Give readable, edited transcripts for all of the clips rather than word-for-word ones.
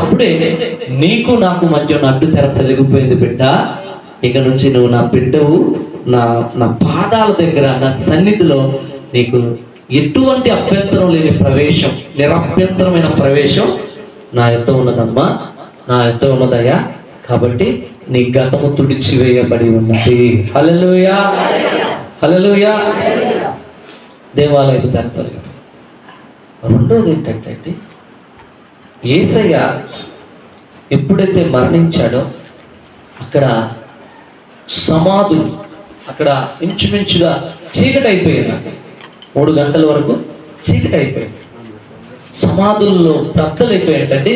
అప్పుడే నీకు నాకు మధ్య ఉన్న అడ్డు తెర తొలగిపోయింది బిడ్డ. ఇక నుంచి నువ్వు నా బిడ్డవు, నా నా పాదాల దగ్గర, నా సన్నిధిలో నీకు ఎటువంటి అభ్యంతరం లేని ప్రవేశం, నిరభ్యంతరమైన ప్రవేశం నా యొద్ద ఉన్నదమ్మా, నా యొద్ద ఉన్నదయ్యా. కాబట్టి నీ గతము తుడిచివేయబడి ఉన్నది. హల్లెలూయా, హల్లెలూయా. దేవాలయపు తెర తొలగి. రెండోది ఏంటంటే, యేసయ్య ఎప్పుడైతే మరణించాడో అక్కడ సమాధులు, అక్కడ ఇంచుమించుగా చీకటి అయిపోయింది. 3 గంటల వరకు చీకటి అయిపోయింది. సమాధుల్లో బ్రద్దలు అయిపోయాయంటే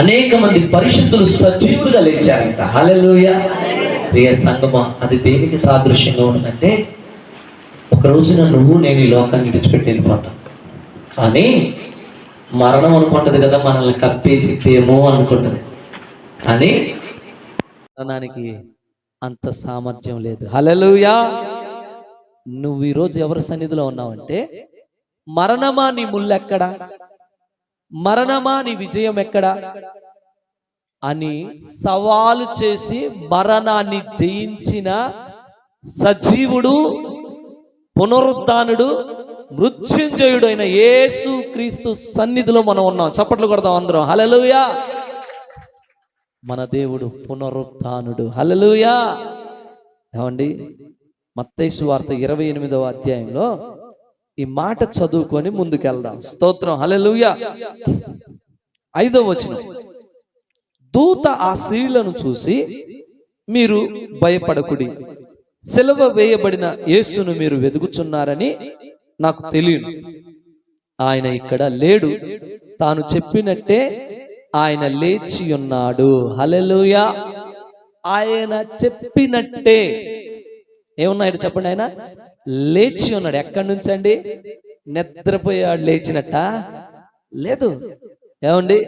అనేక మంది పరిశుద్ధులు సజీవులుగా లేచారంట. హల్లెలూయా. ప్రియ సంగమా, అది దేనికి సాదృశ్యంగా ఉన్నదంటే, ఒక రోజున నువ్వు నేను ఈ లోకాన్ని విడిచిపెట్టి వెళ్ళిపోతాం. కానీ మరణం అనుకుంటది కదా, మనల్ని కప్పేసి తేమో అనుకుంటది. కానీ మరణానికి అంత సామర్థ్యం లేదు. హల్లెలూయా. నువ్వు ఈరోజు ఎవరి సన్నిధిలో ఉన్నావంటే, మరణమా నీ ముల్లెక్కడా, మరణమా నీ విజయం ఎక్కడా అని సవాలు చేసి మరణాన్ని జయించిన సజీవుడు, పునరుద్ధానుడు, మృత్యుంజయుడు అయిన యేసు క్రీస్తు సన్నిధిలో మనం ఉన్నాం. చప్పట్లు కొడదాం అందరం. హల్లెలూయా. మన దేవుడు పునరుద్ధానుడు. హల్లెలూయా. ఏమండి, మత్తయి సువార్త 28వ అధ్యాయంలో ఈ మాట చదువుకొని ముందుకెళ్దాం. స్తోత్రం. హల్లెలూయా. 5వ వచనం. దూత ఆ స్త్రీలను చూసి, మీరు భయపడకుడి, సిలువ వేయబడిన యేసును మీరు వెదుకుచున్నారని నాకు తెలియదు. ఆయన ఇక్కడ లేడు, తాను చెప్పినట్టే ఆయన లేచి ఉన్నాడు. హల్లెలూయా. ఆయన చెప్పినట్టే ఏమున్నాడు చెప్పండి. ఆయన లేచి ఉన్నాడు. ఎక్కడి నుంచి అండి? నిద్రపోయాడు లేచినట్ట లేదు. ఏమండి,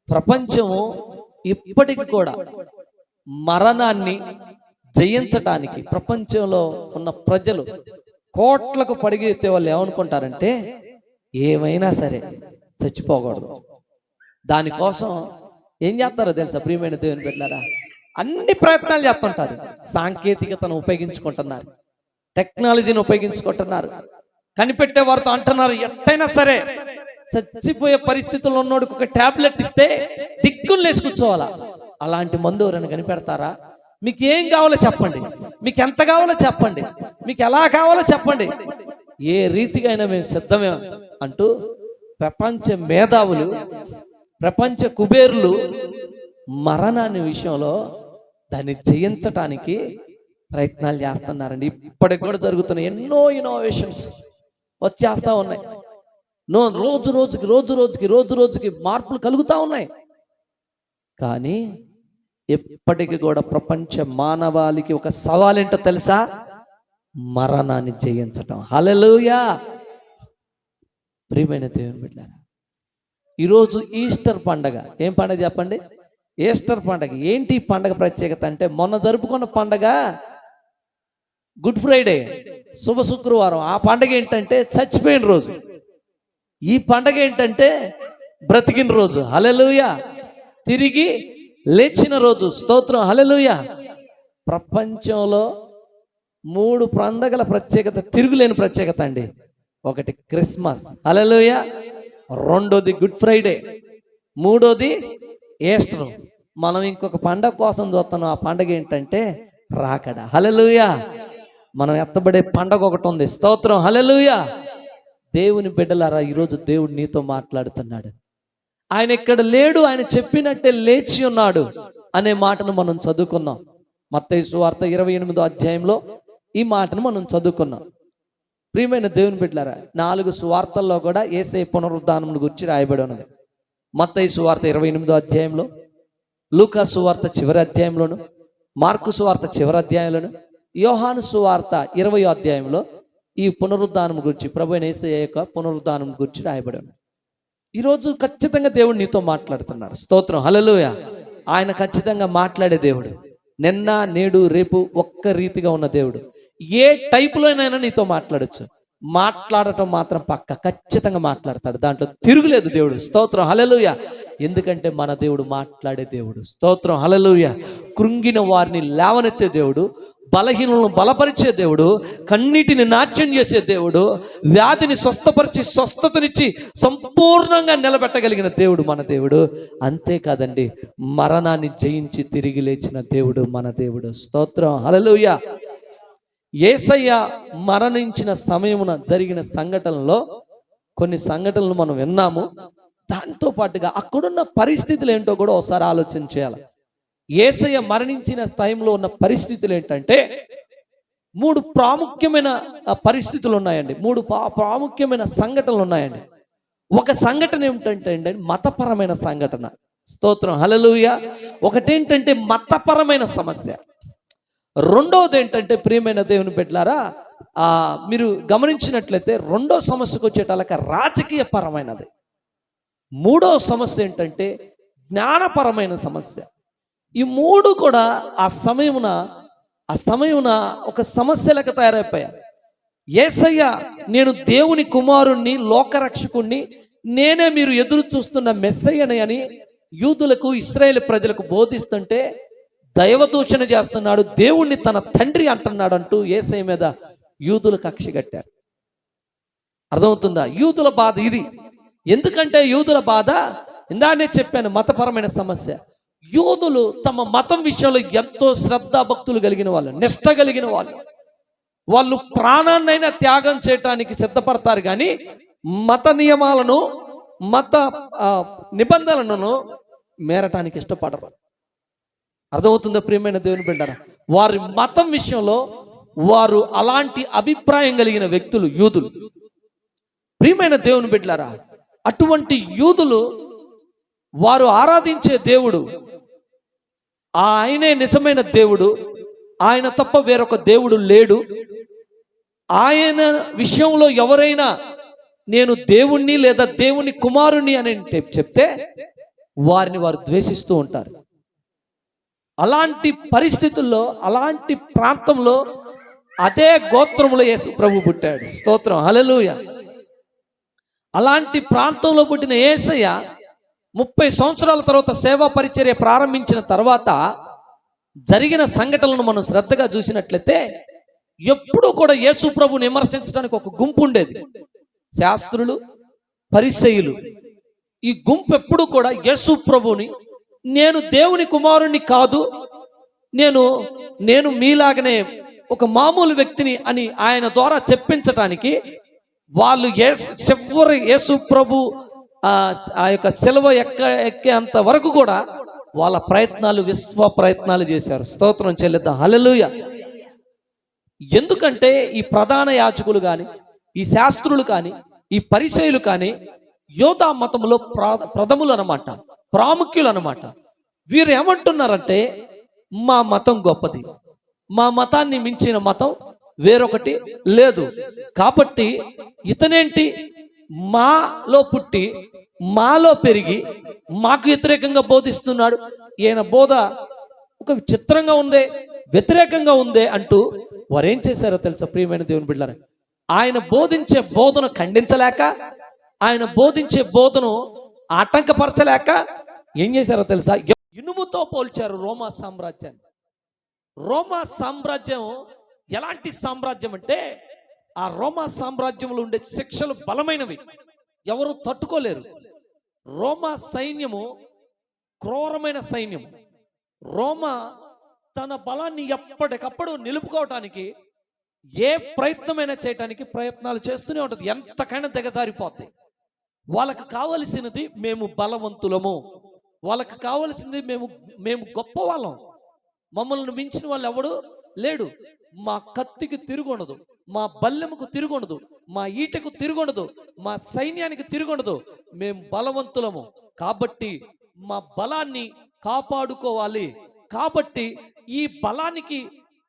ప్రపంచము ఇప్పటికి కూడా మరణాన్ని జయించటానికి ప్రపంచంలో ఉన్న ప్రజలు కోట్లకు పడిగెత్తే వాళ్ళు ఏమనుకుంటారంటే, ఏమైనా సరే చచ్చిపోకూడదు. దానికోసం ఏం చేస్తారో తెలుసా ప్రియమైన దేవుని బిడ్డలారా? అన్ని ప్రయత్నాలు చేస్తుంటారు. సాంకేతికతను ఉపయోగించుకుంటున్నారు, టెక్నాలజీని ఉపయోగించుకుంటున్నారు. కనిపెట్టే వారితో అంటున్నారు, ఎట్టయినా సరే చచ్చిపోయే పరిస్థితుల్లో ఉన్నోడికి ఒక టాబ్లెట్ ఇస్తే దిక్కులు లేసి కూర్చోవాలా. అలాంటి మందు ఎవరైనా కనిపెడతారా? మీకు ఏం కావాలో చెప్పండి, మీకు ఎంత కావాలో చెప్పండి, మీకు ఎలా కావాలో చెప్పండి, ఏ రీతిగా అయినా మేము సిద్ధమే అంటూ ప్రపంచ మేధావులు, ప్రపంచ కుబేరులు మరణాన్ని విషయంలో దాన్ని జయించటానికి ప్రయత్నాలు చేస్తున్నారండి. ఇప్పటికి కూడా జరుగుతున్నాయి. ఎన్నో ఇన్నోవేషన్స్ వచ్చేస్తా ఉన్నాయి. రోజు రోజుకి మార్పులు కలుగుతూ ఉన్నాయి. కానీ ఎప్పటికీ కూడా ప్రపంచ మానవాళికి ఒక సవాల్ ఏంటో తెలుసా? మరణాన్ని జయించటం. హల్లెలూయా. ప్రియమైన దేవుని బిడ్డలారా, ఈరోజు ఈస్టర్ పండగ. ఏం పండగ చెప్పండి? ఈస్టర్ పండగ. ఏంటి పండగ ప్రత్యేకత అంటే, మొన్న జరుపుకున్న పండగ గుడ్ ఫ్రైడే, శుభ శుక్రవారం. ఆ పండగ ఏంటంటే చచ్చిపోయిన రోజు. ఈ పండగ ఏంటంటే బ్రతికిన రోజు. హల్లెలూయా. తిరిగి లేచిన రోజు. స్తోత్రం. హల్లెలూయా. ప్రపంచంలో 3 పండగల ప్రత్యేకత, తిరుగులేని ప్రత్యేకత అండి. ఒకటి క్రిస్మస్, హల్లెలూయా. రెండోది గుడ్ ఫ్రైడే, మూడోది ఈస్టర్. మనం ఇంకొక పండగ కోసం చూస్తున్నాం. ఆ పండగ ఏంటంటే రాకడ. హల్లెలూయా. మనం ఎత్తబడే పండగ ఒకటి ఉంది. స్తోత్రం. హల్లెలూయా. దేవుని బిడ్డలారా, ఈరోజు దేవుడు నీతో మాట్లాడుతున్నాడు. ఆయన ఇక్కడ లేడు, ఆయన చెప్పినట్టే లేచి ఉన్నాడు అనే మాటను మనం చదువుకున్నాం. మత్తయి సువార్త 28వ అధ్యాయంలో ఈ మాటను మనం చదువుకున్నాం. ప్రియమైన దేవుని బిడ్డలారా, 4 సువార్తల్లో కూడా యేసయ్య పునరుద్ధానం గురించి రాయబడి ఉన్నది. మత్తయి సువార్త 28వ అధ్యాయంలో, లూకా సువార్త చివరి అధ్యాయంలోను, మార్కు సువార్త చివరి అధ్యాయంలోను, యోహాను సువార్త 20వ అధ్యాయంలో ఈ పునరుద్ధానం గురించి, ప్రభు అయిన యేసయ్య యొక్క పునరుద్ధానం గురించి రాయబడి ఉన్నది. ఈరోజు ఖచ్చితంగా దేవుడు నీతో మాట్లాడుతున్నాడు. స్తోత్రం. హల్లెలూయా. ఆయన ఖచ్చితంగా మాట్లాడే దేవుడు. నిన్న, నేడు, రేపు ఒక్క రీతిగా ఉన్న దేవుడు. ఏ టైపులోనైనా నీతో మాట్లాడచ్చు. మాట్లాడటం మాత్రం ఖచ్చితంగా మాట్లాడతాడు, దాంట్లో తిరుగులేదు దేవుడు. స్తోత్రం హల్లెలూయా. ఎందుకంటే మన దేవుడు మాట్లాడే దేవుడు. స్తోత్రం హల్లెలూయా. కృంగిన వారిని లేవనెత్తే దేవుడు, బలహీనులను బలపరిచే దేవుడు, కన్నీటిని నాట్యం చేసే దేవుడు, వ్యాధిని స్వస్థపరిచి స్వస్థతనిచ్చి సంపూర్ణంగా నిలబెట్టగలిగిన దేవుడు మన దేవుడు. అంతేకాదండి, మరణాన్ని జయించి తిరిగి లేచిన దేవుడు మన దేవుడు. స్తోత్రం హల్లెలూయా. యేసయ్య మరణించిన సమయమున జరిగిన సంఘటనలో కొన్ని సంఘటనలు మనం విన్నాము. దాంతో పాటుగా అక్కడున్న పరిస్థితులు ఏంటో కూడా ఒకసారి ఆలోచన చేయాలి. యేసయ్య మరణించిన టైంలో ఉన్న పరిస్థితులు ఏంటంటే 3 ప్రాముఖ్యమైన పరిస్థితులు ఉన్నాయండి. 3 ప్రాముఖ్యమైన సంఘటనలు ఉన్నాయండి. ఒక సంఘటన ఏమిటంటే అండి, మతపరమైన సంఘటన. స్తోత్రం హల్లెలూయా. ఒకటేంటంటే మతపరమైన సమస్య. రెండోది ఏంటంటే ప్రియమైన దేవుని బిడ్డలారా, మీరు గమనించినట్లయితే రెండో సమస్యకు వచ్చేటాలక రాజకీయ పరమైనది. మూడో సమస్య ఏంటంటే జ్ఞానపరమైన సమస్య. ఈ 3 కూడా ఆ సమయమున ఒక సమస్యలకు తయారైపోయాయి. యేసయ్య నేను దేవుని కుమారుణ్ణి, లోకరక్షకుణ్ణి, నేనే మీరు ఎదురు చూస్తున్న మెస్సయ్యని అని యూదులకు, ఇశ్రాయేలు ప్రజలకు బోధిస్తుంటే దైవదూషణ చేస్తున్నాడు, దేవుణ్ణి తన తండ్రి అంటున్నాడు అంటూ యేసయ్య మీద యూదులు కక్ష కట్టారు. అర్థమవుతుందా? యూదుల బాధ ఇది. ఎందుకంటే యూదుల బాధ ఇందానే చెప్పాను, మతపరమైన సమస్య. యూదులు తమ మతం విషయంలో ఎంతో శ్రద్ధ భక్తులు కలిగిన వాళ్ళు, నిష్ట కలిగిన వాళ్ళు ప్రాణాన్నైనా త్యాగం చేయటానికి సిద్ధపడతారు, కానీ మత నియమాలను, మత నిబంధనలను మేరటానికి ఇష్టపడరు. అర్థమవుతుందా ప్రియమైన దేవుని బిడ్డలారా? వారి మతం విషయంలో వారు అలాంటి అభిప్రాయం కలిగిన వ్యక్తులు యూదులు. ప్రియమైన దేవుని బిడ్డలారా, అటువంటి యూదులు వారు ఆరాధించే దేవుడు ఆయనే నిజమైన దేవుడు, ఆయన తప్ప వేరొక దేవుడు లేడు. ఆయన విషయంలో ఎవరైనా నేను దేవుణ్ణి లేదా దేవుని కుమారుణ్ణి అని చెప్తే వారిని వారు ద్వేషిస్తూ ఉంటారు. అలాంటి పరిస్థితుల్లో, అలాంటి ప్రాంతంలో అదే గోత్రములో యేసు ప్రభు పుట్టాడు. స్తోత్రం హల్లెలూయా. అలాంటి ప్రాంతంలో పుట్టిన యేసయ్య 30 సంవత్సరాల తర్వాత సేవా పరిచర్య ప్రారంభించిన తర్వాత జరిగిన సంఘటనలను మనం శ్రద్ధగా చూసినట్లయితే ఎప్పుడూ కూడా యేసు ప్రభుని విమర్శించడానికి ఒక గుంపు ఉండేది, శాస్త్రులు, పరిసయ్యులు. ఈ గుంపు ఎప్పుడు కూడా యేసు ప్రభుని నేను దేవుని కుమారుణ్ణి కాదు, నేను మీలాగనే ఒక మామూలు వ్యక్తిని అని ఆయన ద్వారా చెప్పించటానికి వాళ్ళు చివరి యేసు ప్రభు ఆ యొక్క సిలువ ఎక్కేంత వరకు కూడా వాళ్ళ విశ్వ ప్రయత్నాలు చేశారు. స్తోత్రం చెల్లిద్దాం హల్లెలూయా. ఎందుకంటే ఈ ప్రధాన యాజకులు కానీ, ఈ శాస్త్రులు కానీ, ఈ పరిసయ్యులు కానీ యోధా మతంలో ప్రథములు అన్నమాట, ప్రాముఖ్యులు అన్నమాట. వీరు ఏమంటున్నారంటే మా మతం గొప్పది, మా మతాన్ని మించిన మతం వేరొకటి లేదు, కాబట్టి ఇతనేంటి మాలో పుట్టి మాలో పెరిగి మాకు వ్యతిరేకంగా బోధిస్తున్నాడు, ఈయన బోధ ఒక చిత్రంగా ఉందే, వ్యతిరేకంగా ఉందే అంటూ వారు ఏం చేశారో తెలుసా ప్రియమైన దేవుని బిడ్డలారా? ఆయన బోధించే బోధను ఖండించలేక, ఆయన బోధించే బోధను ఆటంకపరచలేక ఏం చేశారో తెలుసా? ఇనుముతో పోల్చారు రోమా సామ్రాజ్యాన్ని. రోమా సామ్రాజ్యం ఎలాంటి సామ్రాజ్యం అంటే ఆ రోమా సామ్రాజ్యంలో ఉండే శిక్షలు బలమైనవి, ఎవరు తట్టుకోలేరు. రోమా సైన్యము క్రూరమైన సైన్యం. రోమా తన బలాన్ని ఎప్పటికప్పుడు నిలుపుకోవటానికి ఏ ప్రయత్నమైనా చేయటానికి ప్రయత్నాలు చేస్తూనే ఉంటుంది, ఎంతకైనా దిగజారిపోద్ది. వాళ్ళకు కావలసినది మేము బలవంతులము, వాళ్ళకి కావలసింది మేము గొప్ప వాళ్ళం, మమ్మల్ని మించిన వాళ్ళు ఎవడు లేడు, మా కత్తికి తిరుగుండదు, మా బల్లెముకు తిరుగుండదు, మా ఈటకు తిరుగుండదు, మా సైన్యానికి తిరుగుండదు, మేము బలవంతులము, కాబట్టి మా బలాన్ని కాపాడుకోవాలి. కాబట్టి ఈ బలానికి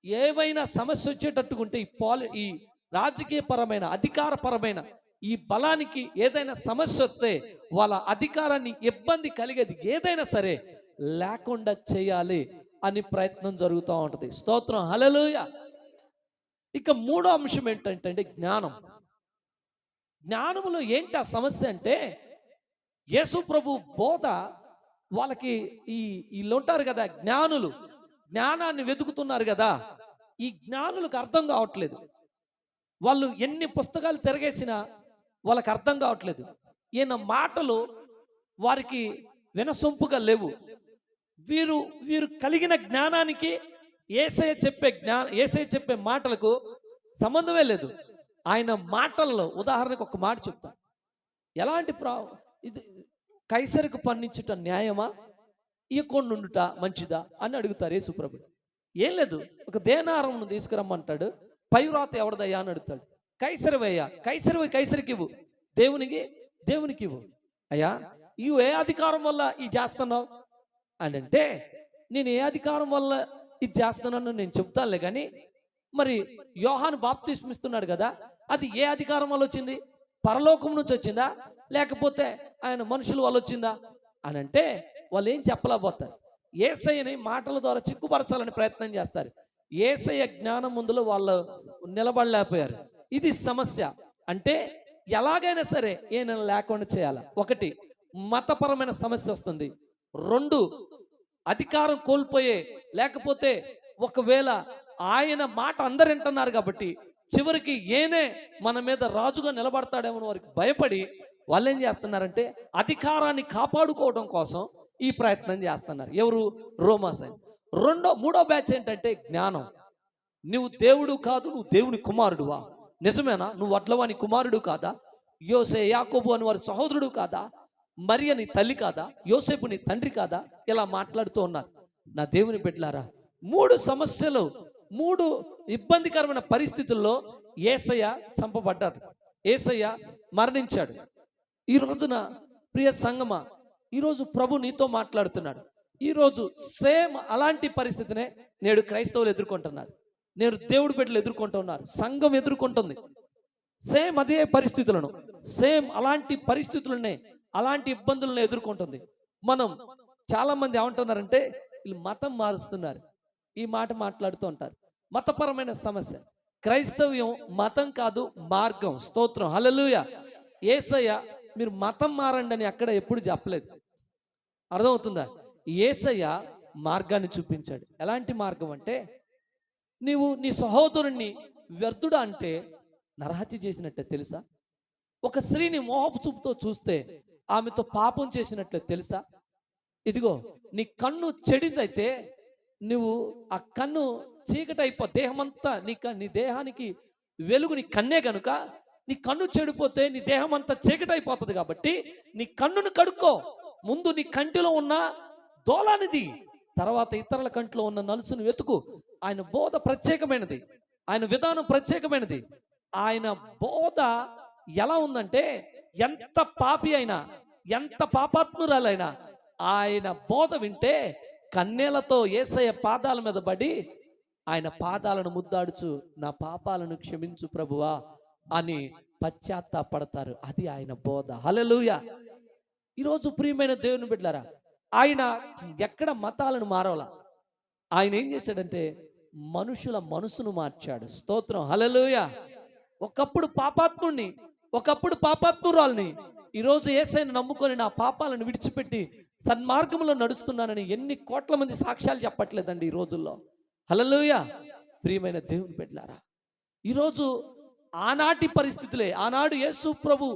ఏవైనా సమస్య వచ్చేటట్టుకుంటే ఈ రాజకీయపరమైన, అధికారపరమైన ఈ బలానికి ఏదైనా సమస్య వస్తే వాళ్ళ అధికారాన్ని ఇబ్బంది కలిగేది ఏదైనా సరే లేకుండా చేయాలి అని ప్రయత్నం జరుగుతూ ఉంటుంది. స్తోత్రం హల్లెలూయా. ఇక మూడో అంశం ఏంటంటే జ్ఞానం. జ్ఞానములో ఏంటి ఆ సమస్య అంటే, యేసు ప్రభు బోధ వాళ్ళకి వీళ్ళు ఉంటారు కదా జ్ఞానులు, జ్ఞానాన్ని వెతుకుతున్నారు కదా, ఈ జ్ఞానులకు అర్థం కావట్లేదు. వాళ్ళు ఎన్ని పుస్తకాలు తిరగేసినా వాళ్ళకి అర్థం కావట్లేదు. ఈయన మాటలు వారికి వినసొంపుగా లేవు. వీరు వీరు కలిగిన జ్ఞానానికి యేసయ్య చెప్పే మాటలకు సంబంధమే లేదు. ఆయన మాటల్లో ఉదాహరణకు ఒక మాట చెప్తాను. ఎలాంటి ఇది కైసరికి పన్నించుట న్యాయమా, ఇయ్యకుండుట మంచిదా అని అడుగుతారు యేసుప్రభు. ఏం లేదు, ఒక దేనారంను తీసుకురమ్మంటాడు. పైవ్రాత ఎవరిదయ్యా అని అడుగుతాడు. కైసరివయ్యా. కైసరికి ఇవ్వు, దేవునికి ఇవ్వు. అయ్యా ఇవి ఏ అధికారం వల్ల ఇది చేస్తున్నావు అని అంటే, నేను ఏ అధికారం వల్ల ఇది చేస్తున్నాను నేను చెప్తానులే, కానీ మరి యోహాను బాప్తిస్మం ఇస్తున్నాడు కదా, అది ఏ అధికారం వల్ల వచ్చింది? పరలోకం నుంచి వచ్చిందా, లేకపోతే ఆయన మనుషుల వల్ల వచ్చిందా అని అంటే వాళ్ళు ఏం చెప్పలేకపోతారు. యేసయ్యని మాటల ద్వారా చిక్కుపరచాలని ప్రయత్నం చేస్తారు. యేసయ్య జ్ఞానం ముందులో వాళ్ళు నిలబడలేకపోయారు. ఇది సమస్య. అంటే ఎలాగైనా సరే ఈయన లేకుండా చేయాలి. ఒకటి, మతపరమైన సమస్య వస్తుంది. రెండు, అధికారం కోల్పోయే, లేకపోతే ఒకవేళ ఆయన మాట అందరు వింటున్నారు కాబట్టి చివరికి ఏనే మన మీద రాజుగా నిలబడతాడేమో వారికి భయపడి వాళ్ళు ఏం చేస్తున్నారంటే అధికారాన్ని కాపాడుకోవడం కోసం ఈ ప్రయత్నం చేస్తున్నారు. ఎవరు? రోమా సైన్యం. మూడో బ్యాచ్ ఏంటంటే జ్ఞానం. నువ్వు దేవుడు కాదు, నువ్వు దేవుని కుమారుడువా? నిజమేనా? నువ్వు వడ్లవాని కుమారుడు కాదా? యాకోబు అని వారి సహోదరుడు కాదా? మరియ నీ తల్లి కాదా? యోసేపు నీ తండ్రి కాదా? ఇలా మాట్లాడుతూ ఉన్నారు. నా దేవుని బిడ్డలారా, 3 సమస్యలు, 3 ఇబ్బందికరమైన పరిస్థితుల్లో యేసయ్య చంపబడ్డారు. యేసయ్య మరణించాడు. ఈ రోజున ప్రియ సంగమా, ఈరోజు ప్రభు నీతో మాట్లాడుతున్నాడు. ఈరోజు సేమ్ అలాంటి పరిస్థితినే నేడు క్రైస్తవులు ఎదుర్కొంటున్నారు, నేడు దేవుడి బిడ్డలు ఎదుర్కొంటున్నారు, సంఘం ఎదుర్కొంటుంది. సేమ్ అదే పరిస్థితులను, సేమ్ అలాంటి పరిస్థితులనే, అలాంటి ఇబ్బందులను ఎదుర్కొంటుంది. మనం చాలా మంది ఏమంటున్నారంటే వీళ్ళు మతం మారుస్తున్నారు, ఈ మాట మాట్లాడుతూ ఉంటారు. మతపరమైన సమస్య. క్రైస్తవ్యం మతం కాదు, మార్గం. స్తోత్రం, హల్లెలూయా. యేసయ్య మీరు మతం మారండి అని అక్కడ ఎప్పుడు చెప్పలేదు. అర్థమవుతుందా? యేసయ్య మార్గాన్ని చూపించాడు. ఎలాంటి మార్గం అంటే, నీవు నీ సహోదరుణ్ణి వ్యర్థుడా అంటే నరహత్య చేసినట్టే తెలుసా? ఒక స్త్రీని మోహపు చూపుతో చూస్తే ఆమెతో పాపం చేసినట్లే తెలుసా? ఇదిగో నీ కన్ను చెడిందైతే నువ్వు ఆ కన్ను చీకటైపో, దేహమంతా నీ దేహానికి వెలుగు నీ కన్నే గనుక నీ కన్ను చెడిపోతే నీ దేహం అంతా చీకటైపోతుంది. కాబట్టి నీ కన్నును కడుక్కో. ముందు నీ కంటిలో ఉన్న దోలానిది, తర్వాత ఇతరుల కంటిలో ఉన్న నలుసును వెతుకు. ఆయన బోధ ప్రత్యేకమైనది, ఆయన విధానం ప్రత్యేకమైనది. ఆయన బోధ ఎలా ఉందంటే, ఎంత పాపి అయినా, ఎంత పాపాత్మురాలైనా ఆయన బోధ వింటే కన్నీళ్లతో యేసయ్య పాదాల మీద పడి ఆయన పాదాలను ముద్దాడుచు నా పాపాలను క్షమించు ప్రభువా అని పశ్చాత్తాపడతారు. అది ఆయన బోధ. హల్లెలూయా. ఈరోజు ప్రియమైన దేవుని బిడ్డలారా, ఆయన ఎక్కడ మతాలను మారాల, ఆయన ఏం చేశాడంటే మనుషుల మనసును మార్చాడు. స్తోత్రం, హల్లెలూయా. ఒకప్పుడు పాపాత్ముడిని, ఒకప్పుడు పాపాత్మురాల్ని, ఈరోజు యేసయ్యను నమ్ముకొని నా పాపాలను విడిచిపెట్టి సన్మార్గంలో నడుస్తున్నానని ఎన్ని కోట్ల మంది సాక్ష్యాలు చెప్పట్లేదండి ఈ రోజుల్లో. హల్లెలూయా. ప్రియమైన దేవుని బిడ్డలారా, ఈరోజు ఆనాటి పరిస్థితులే, ఆనాడు యేసు ప్రభు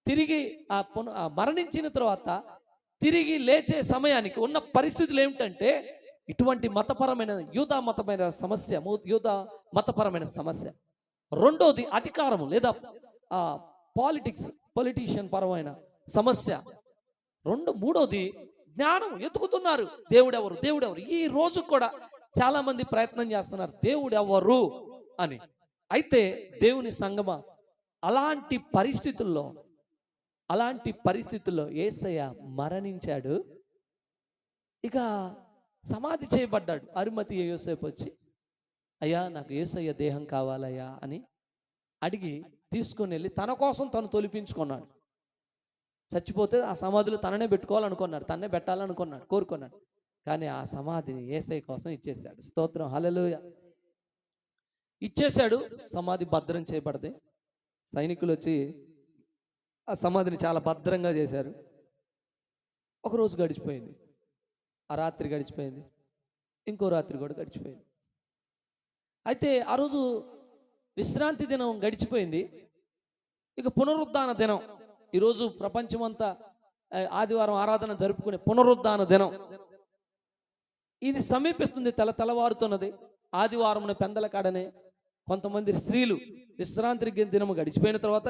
తిరిగి మరణించిన తర్వాత తిరిగి లేచే సమయానికి ఉన్న పరిస్థితులు ఏమిటంటే ఇటువంటి మతపరమైన యూదా మతపరమైన సమస్య. రెండోది అధికారము లేదా పొలిటీషియన్ పరమైన సమస్య. మూడోది జ్ఞానం. ఎత్తుకుతున్నారు దేవుడెవరు. ఈ రోజు కూడా చాలా మంది ప్రయత్నం చేస్తున్నారు దేవుడెవరు అని. అయితే దేవుని సంగమా, అలాంటి పరిస్థితుల్లో యేసయ్య మరణించాడు. ఇక సమాధి చేయబడ్డాడు. అరిమతయి యోసేపు వచ్చి, అయ్యా నాకు యేసయ్య దేహం కావాలయ్యా అని అడిగి తీసుకుని వెళ్ళి తన కోసం తను తొలిపించుకున్నాడు. చచ్చిపోతే ఆ సమాధిలో తననే పెట్టుకోవాలనుకున్నాడు, తన్నే పెట్టాలనుకున్నాడు, కోరుకున్నాడు. కానీ ఆ సమాధిని యేసయ్య కోసం ఇచ్చేశాడు. స్తోత్రం, హల్లెలూయా. ఇచ్చేశాడు. సమాధి భద్రం చేయబడదే. సైనికులు వచ్చి ఆ సమాధిని చాలా భద్రంగా చేశారు. ఒకరోజు గడిచిపోయింది, ఆ రాత్రి గడిచిపోయింది, ఇంకో రాత్రి కూడా గడిచిపోయింది. అయితే ఆ రోజు విశ్రాంతి దినం గడిచిపోయింది. ఇక పునరుద్ధాన దినం, ఈరోజు ప్రపంచమంతా ఆదివారం ఆరాధన జరుపుకునే పునరుద్ధాన దినం ఇది సమీపిస్తుంది. తెల్లవారుతున్నది. ఆదివారం పెందల కాడనే కొంతమంది స్త్రీలు విశ్రాంతి దినము గడిచిపోయిన తర్వాత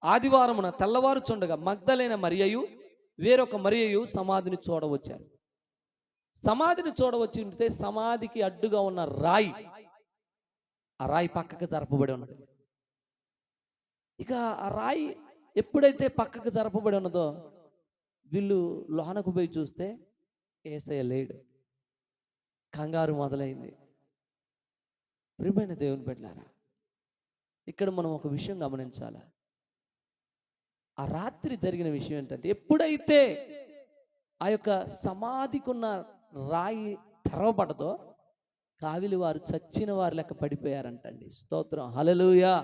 ఆదివారమున తెల్లవారుచుండగా మగ్దలైన మరియయు వేరొక మరియయు సమాధిని చూడవచ్చారు. సమాధిని చూడవచ్చి ఉంటే సమాధికి అడ్డుగా ఉన్న రాయి, ఆ రాయి పక్కకు జరపబడి ఉన్నది. ఇక ఆ రాయి ఎప్పుడైతే పక్కకు జరపబడి ఉన్నదో వీళ్ళు లోనకు పోయి చూస్తే యేసయ్య లేడు. కంగారు మొదలైంది. ప్రియమైన దేవుని బిడ్డలారా, ఇక్కడ మనం ఒక విషయం గమనించాలి. ఆ రాత్రి జరిగిన విషయం ఏంటంటే, ఎప్పుడైతే ఆ యొక్క సమాధికున్న రాయి తెరవబడదో కావిలి వారు చచ్చిన వారు లెక్క పడిపోయారంటండి. స్తోత్రం, హల్లెలూయా.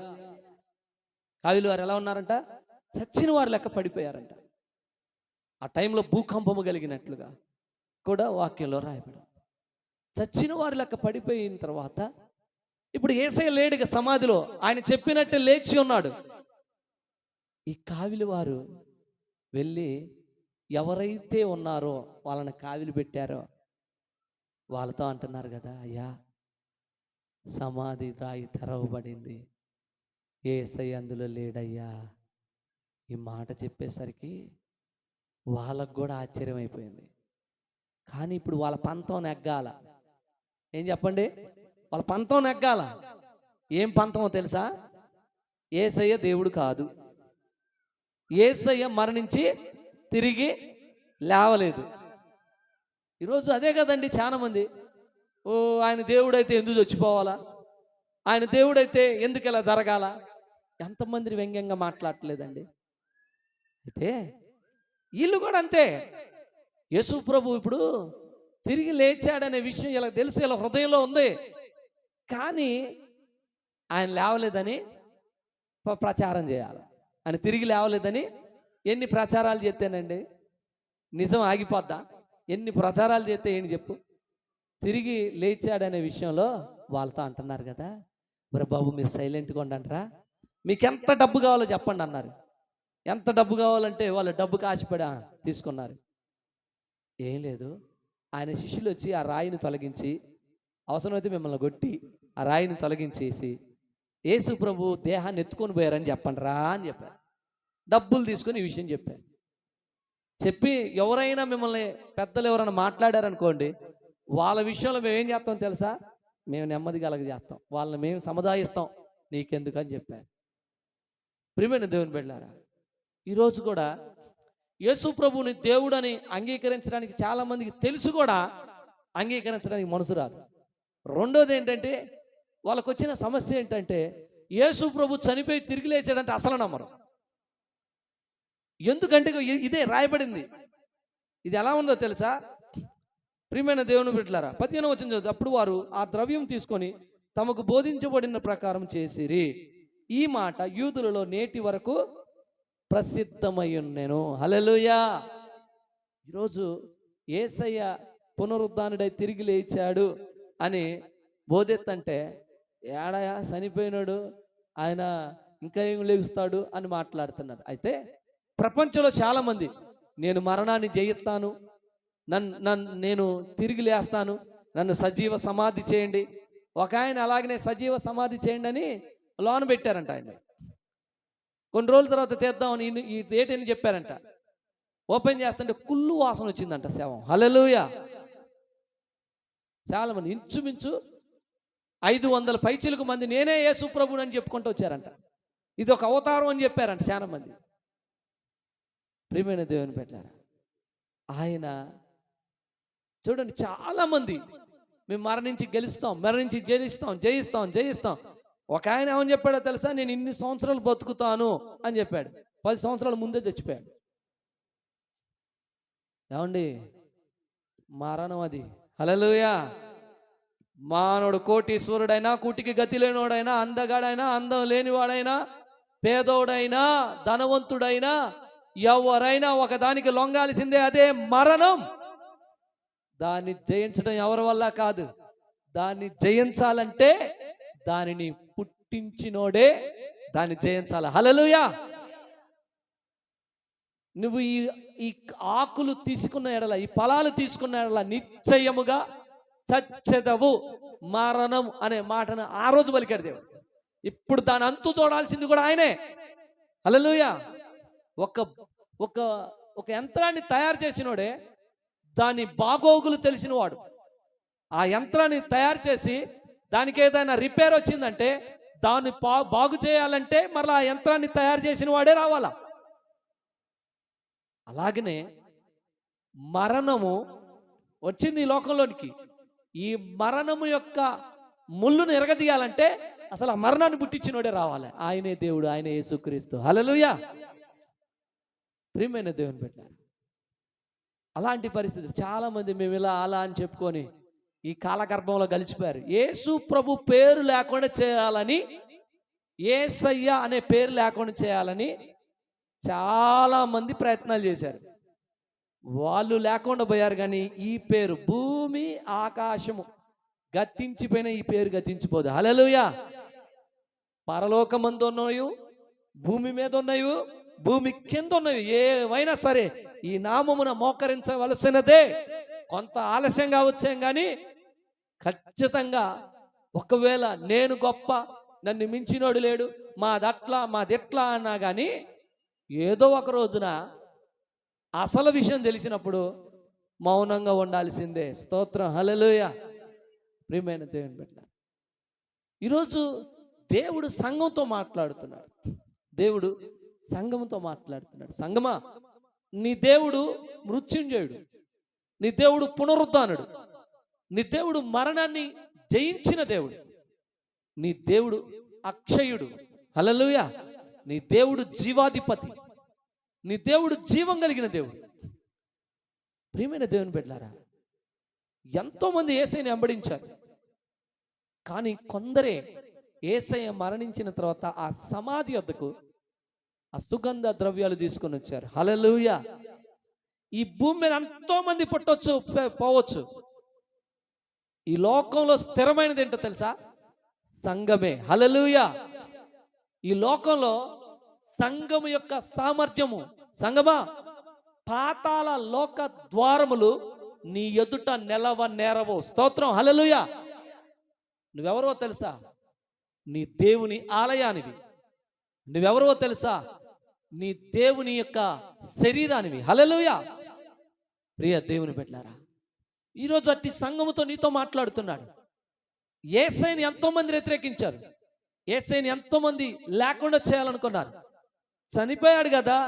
కావిలి వారు ఎలా ఉన్నారంట? చచ్చిన వారు లెక్క పడిపోయారంట. ఆ టైంలో భూకంపము కలిగినట్లుగా కూడా వాక్యంలో రాయబడి, చచ్చిన వారి లెక్క పడిపోయిన తర్వాత ఇప్పుడు యేసయ్య లేడుగా సమాధిలో, ఆయన చెప్పినట్టే లేచి ఉన్నాడు. ఈ కావిలి వారు వెళ్ళి ఎవరైతే ఉన్నారో వాళ్ళని కావిలి పెట్టారో వాళ్ళతో అంటున్నారు కదా, అయ్యా సమాధి రాయి తెరవబడింది, యేసయ్య అందులో లేడయ్యా. ఈ మాట చెప్పేసరికి వాళ్ళకు కూడా ఆశ్చర్యం అయిపోయింది. కానీ ఇప్పుడు వాళ్ళ పంతం నెగ్గాల. ఏం చెప్పండి? వాళ్ళ పంతం నెగ్గాల. ఏం పంతమో తెలుసా? యేసయ్య దేవుడు కాదు, యేసయ్య మరణించి తిరిగి లేవలేదు. ఈరోజు అదే కదండి చాలా మంది. ఓ ఆయన దేవుడైతే ఎందుకు చచ్చిపోవాలా, ఆయన దేవుడైతే ఎందుకు ఇలా జరగాల, ఎంతమంది వ్యంగ్యంగా మాట్లాడట్లేదండి. అయితే వీళ్ళు కూడా అంతే. యేసు ప్రభు ఇప్పుడు తిరిగి లేచాడనే విషయం ఇలా తెలుసు, ఇలా హృదయంలో ఉంది. కానీ ఆయన లేవలేదని ప్రచారం చేయాలి. ఆయన తిరిగి లేవలేదని ఎన్ని ప్రచారాలు చేస్తేనండి నిజం ఆగిపోద్దా? ఎన్ని ప్రచారాలు చేస్తే ఏంటి చెప్పు? తిరిగి లేచాడనే విషయంలో వాళ్ళతో అంటున్నారు కదా, మరి బాబు మీరు సైలెంట్గా ఉండండిరా, మీకు ఎంత డబ్బు కావాలో చెప్పండి అన్నారు. ఎంత డబ్బు కావాలంటే వాళ్ళు డబ్బుకి ఆశపడి తీసుకున్నారు. ఏం లేదు, ఆయన శిష్యులు వచ్చి ఆ రాయిని తొలగించి, అవసరమైతే మిమ్మల్ని కొట్టి ఆ రాయిని తొలగించేసి యేసు ప్రభు దేహాన్ని ఎత్తుకొని పోయారని చెప్పండి రా అని చెప్పారు. డబ్బులు తీసుకొని ఈ విషయం చెప్పారు. చెప్పి ఎవరైనా మిమ్మల్ని పెద్దలు ఎవరైనా మాట్లాడారనుకోండి, వాళ్ళ విషయంలో మేము ఏం చేస్తాం తెలుసా? మేము నెమ్మది కలగ చేస్తాం, వాళ్ళని మేము సముదాయిస్తాం, నీకెందుకు అని చెప్పారు. ప్రియమైన దేవుని బిడ్డలారా, ఈరోజు కూడా యేసు ప్రభువుని దేవుడని అంగీకరించడానికి చాలా మందికి తెలుసు కూడా అంగీకరించడానికి మనసు రాదు. రెండోది ఏంటంటే, వాళ్ళకు వచ్చిన సమస్య ఏంటంటే యేసు ప్రభు చనిపోయి తిరిగి లేచాడంటే అసలు నమ్మరు. ఎందుకంటే ఇదే రాయబడింది. ఇది ఎలా ఉందో తెలుసా? ప్రియమైన దేవుని బిడ్డలారా, 15వ వచనం చదువుతుంది. అప్పుడు వారు ఆ ద్రవ్యం తీసుకొని తమకు బోధించబడిన ప్రకారం చేసిరి. ఈ మాట యూదులలో నేటి వరకు ప్రసిద్ధమయ్యున్నెను. హల్లెలూయా. ఈరోజు యేసయ్య పునరుద్ధానుడై తిరిగి లేచాడు అని బోధెత్తంటే, ఏడయా చనిపోయినాడు, ఆయన ఇంకా ఏం లేగుస్తాడు అని మాట్లాడుతున్నారు. అయితే ప్రపంచంలో చాలామంది నేను మరణాన్ని జయిస్తాను, నేను తిరిగి లేస్తాను, నన్ను సజీవ సమాధి చేయండి. ఒక ఆయన అలాగనే సజీవ సమాధి చేయండి అని లోన్ పెట్టారంట. ఆయన కొన్ని రోజుల తర్వాత తీద్దామని ఈ డేట్ అని చెప్పారంట. ఓపెన్ చేస్తుంటే కుళ్ళు వాసన వచ్చిందంట శవం. హల్లెలూయా. చాలా మంది ఇంచుమించు 500 పైచిలకు మంది నేనే యేసు ప్రభువుని అని చెప్పుకుంటూ వచ్చారంట. ఇది ఒక అవతారం అని చెప్పారంట చాలా మంది. ప్రియమైన దేవుని బిడ్డలారా, ఆయన చూడండి, చాలా మంది మేము మరణించి గెలుస్తాం, మరణించి జయిస్తాం. ఒక ఆయన ఏమని చెప్పాడో తెలుసా? నేను ఇన్ని సంవత్సరాలు బతుకుతాను అని చెప్పాడు. 10 సంవత్సరాల ముందే చచ్చిపోయాడు. ఏమండి, మరణం అది. హల్లెలూయా. మానవుడు కోటీశ్వరుడైనా, కూటికి గతి లేనివాడైనా, అందగాడైనా, అందం లేనివాడైనా, పేదోడైనా ధనవంతుడైనా ఎవరైనా ఒకదానికి లొంగాల్సిందే, అదే మరణం. దాన్ని జయించడం ఎవరి వల్ల కాదు. దాన్ని జయించాలంటే దానిని పుట్టించినోడే దాన్ని జయించాలి. హల్లెలూయా. నువ్వు ఈ ఆకులు తీసుకున్న ఎడల, ఈ ఫలాలు తీసుకున్న ఎడల నిశ్చయముగా చచ్చెదవు. మరణం అనే మాటను ఆ రోజు పలికాడు దేవుడు. ఇప్పుడు దాని అంతు చూడాల్సింది కూడా ఆయనే. హల్లెలూయా. ఒక ఒక ఒక యంత్రాన్ని తయారు చేసినోడే దాని బాగోగులు తెలిసినవాడు. ఆ యంత్రాన్ని తయారు చేసి దానికి ఏదైనా రిపేర్ వచ్చిందంటే దాన్ని బాగు చేయాలంటే మరలా ఆ యంత్రాన్ని తయారు చేసిన వాడే రావాలా. అలాగనే మరణము వచ్చింది ఈ లోకంలోనికి. ఈ మరణము యొక్క ముళ్ళును ఎరగదీయాలంటే అసలు ఆ మరణాన్ని పుట్టించినోడే రావాలి. ఆయనే దేవుడు, ఆయనే యేసుక్రీస్తు. హల్లెలూయా. ప్రియమైన దేవుని బిడ్డలారా, అలాంటి పరిస్థితి చాలా మంది మేము ఇలా అలా అని చెప్పుకొని ఈ కాలగర్భంలో గలిచిపోయారు. యేసు ప్రభు పేరు లేకుండా చేయాలని, యేసయ్య అనే పేరు లేకుండా చేయాలని చాలా మంది ప్రయత్నాలు చేశారు. వాళ్ళు లేకుండా పోయారు. కానీ ఈ పేరు, భూమి ఆకాశము గతించిపోయిన ఈ పేరు గతించిపోదు. హల్లెలూయా. పరలోకమందు ఉన్నవి, భూమి మీద ఉన్నవి, భూమి కింద ఉన్నవి ఏవైనా సరే ఈ నామమున మోకరించవలసినదే. కొంత ఆలస్యంగా వచ్చాం కానీ ఖచ్చితంగా, ఒకవేళ నేను గొప్ప, నన్ను మించినోడు లేడు, మాదెట్లా అన్నా కానీ ఏదో ఒక రోజున అసలు విషయం తెలిసినప్పుడు మౌనంగా ఉండాల్సిందే. స్తోత్రం. హల్లెలూయా. ప్రియమైన దేవుని బిడ్డలారా, ఈరోజు దేవుడు సంఘంతో మాట్లాడుతున్నాడు. దేవుడు సంఘంతో మాట్లాడుతున్నాడు. సంఘమా, నీ దేవుడు మృత్యుంజయుడు, నీ దేవుడు పునరుద్ధానుడు, నీ దేవుడు మరణాన్ని జయించిన దేవుడు, నీ దేవుడు అక్షయుడు. హల్లెలూయా. నీ దేవుడు జీవాధిపతి, నీ దేవుడు జీవం కలిగిన దేవుడు. ప్రియమైన దేవుని బిడ్డలారా, ఎంతోమంది యేసయ్యని వెంబడించారు. కానీ కొందరే యేసయ్య మరణించిన తర్వాత ఆ సమాధి వద్దకు ఆ సుగంధ ద్రవ్యాలు తీసుకొని వచ్చారు. హల్లెలూయా. ఈ భూమి మీద ఎంతో మంది పుట్టొచ్చు, పోవచ్చు. ఈ లోకంలో స్థిరమైనది ఏంటో తెలుసా? సంఘమే. హల్లెలూయా. ఈ లోకంలో సంఘము యొక్క సామర్థ్యము, సంఘమా, పాతాళ లోక ద్వారములు నీ ఎదుట నేరవు. స్తోత్రం. హల్లెలూయా. నువ్వెవరో తెలుసా? నీ దేవుని ఆలయానివి. నువ్వెవరో తెలుసా? నీ దేవుని యొక్క శరీరానివి. హల్లెలూయా. ప్రియ దేవుని బిడ్డలారా, ఈరోజు అట్టి సంఘముతో నీతో మాట్లాడుతున్నాడు. యేసయ్యని ఎంతో మంది వ్యతిరేకించారు. యేసయ్యని ఎంతో మంది లేకుండా చేయాలనుకున్నారు. చనిపోయాడు కదా,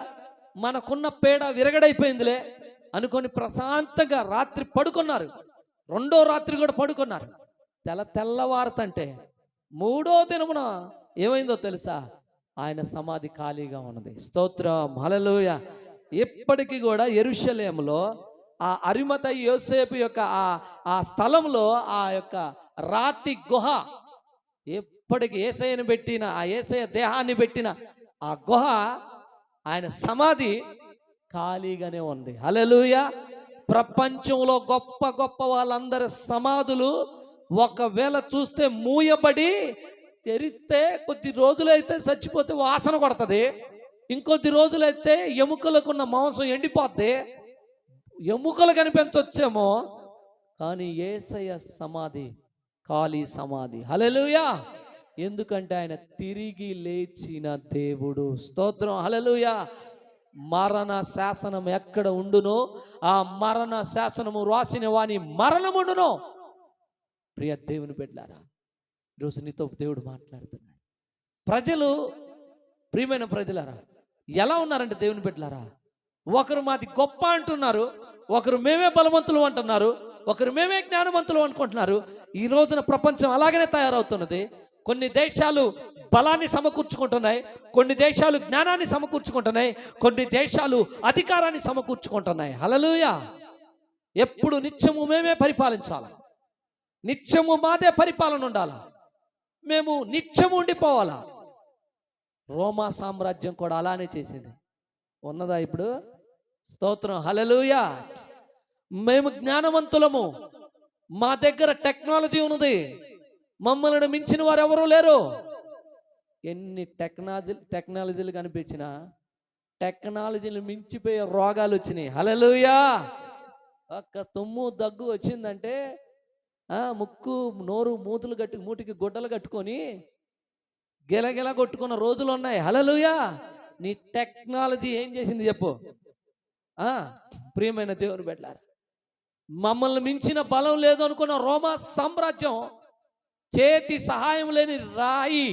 మనకున్న పేడ విరగడైపోయిందిలే అనుకొని ప్రశాంతంగా రాత్రి పడుకున్నారు. రెండో రాత్రి కూడా పడుకున్నారు. తెల్లవారుతంటే మూడో దినమున ఏమైందో తెలుసా? ఆయన సమాధి ఖాళీగా ఉన్నది. స్తోత్రం. హల్లెలూయా. ఇప్పటికీ కూడా యెరూషలేములో ఆ అరిమతయి యోసేపు యొక్క ఆ స్థలంలో ఆ యొక్క రాతి గుహ, ఎప్పటికి యేసయ్యను పెట్టిన, ఆ యేసయ్య దేహాన్ని పెట్టిన ఆ గుహ, ఆయన సమాధి ఖాళీగానే ఉంది. హల్లెలూయా. ప్రపంచంలో గొప్ప గొప్ప వాళ్ళందరి సమాధులు ఒకవేళ చూస్తే మూయబడి, తెరిస్తే కొద్ది రోజులైతే చచ్చిపోతే వాసన కొడుతుంది, ఇంకొద్ది రోజులైతే ఎముకలకున్న మాంసం ఎండిపోద్ది, ఎముకలు కనిపించొచ్చేమో. కానీ యేసయ్య సమాధి ఖాళీ సమాధి. హల్లెలూయా. ఎందుకంటే ఆయన తిరిగి లేచిన దేవుడు. స్తోత్రం. హల్లెలూయా. మరణ శాసనం ఎక్కడ ఉండునో ఆ మరణ శాసనము రాసిన వాని మరణముండునో. ప్రియ దేవుని బిడ్డలారా, ఈరోజు నీతో దేవుడు మాట్లాడుతున్నాడు. ప్రజలు, ప్రియమైన ప్రజలారా, ఎలా ఉన్నారంటే దేవుని బిడ్డలారా, ఒకరు మాది గొప్ప అంటున్నారు, ఒకరు మేమే బలవంతులు అంటున్నారు, ఒకరు మేమే జ్ఞానవంతులు అనుకుంటున్నారు. ఈ రోజున ప్రపంచం అలాగనే తయారవుతున్నది. కొన్ని దేశాలు బలాన్ని సమకూర్చుకుంటున్నాయి, కొన్ని దేశాలు జ్ఞానాన్ని సమకూర్చుకుంటున్నాయి, కొన్ని దేశాలు అధికారాన్ని సమకూర్చుకుంటున్నాయి. హల్లెలూయా. ఎప్పుడు నిత్యము మేమే పరిపాలించాలి, నిత్యము మాదే పరిపాలన ఉండాలా, మేము నిత్యము ఉండిపోవాలా. రోమా సామ్రాజ్యం కూడా అలానే చేసింది. ఉన్నదా ఇప్పుడు? స్తోత్రం, హల్లెలూయా. మేము జ్ఞానవంతులము, మా దగ్గర టెక్నాలజీ ఉన్నది, మమ్మల్ని మించిన వారు ఎవరూ లేరు. ఎన్ని టెక్నాలజీలు కనిపించినా టెక్నాలజీలు మించిపోయే రోగాలు వచ్చినాయి. హల్లెలూయా. ఒక్క తుమ్ము దగ్గు వచ్చిందంటే ముక్కు నోరు మూటికి గుడ్డలు కట్టుకొని గిలగిల కొట్టుకున్న రోజులు ఉన్నాయి. హల్లెలూయా. నీ టెక్నాలజీ ఏం చేసింది చెప్పు? ప్రియమైన దేవుని బిడ్డలారా, మమ్మల్ని మించిన బలం లేదు అనుకున్న రోమా సామ్రాజ్యం చేతి సహాయం లేని రాయి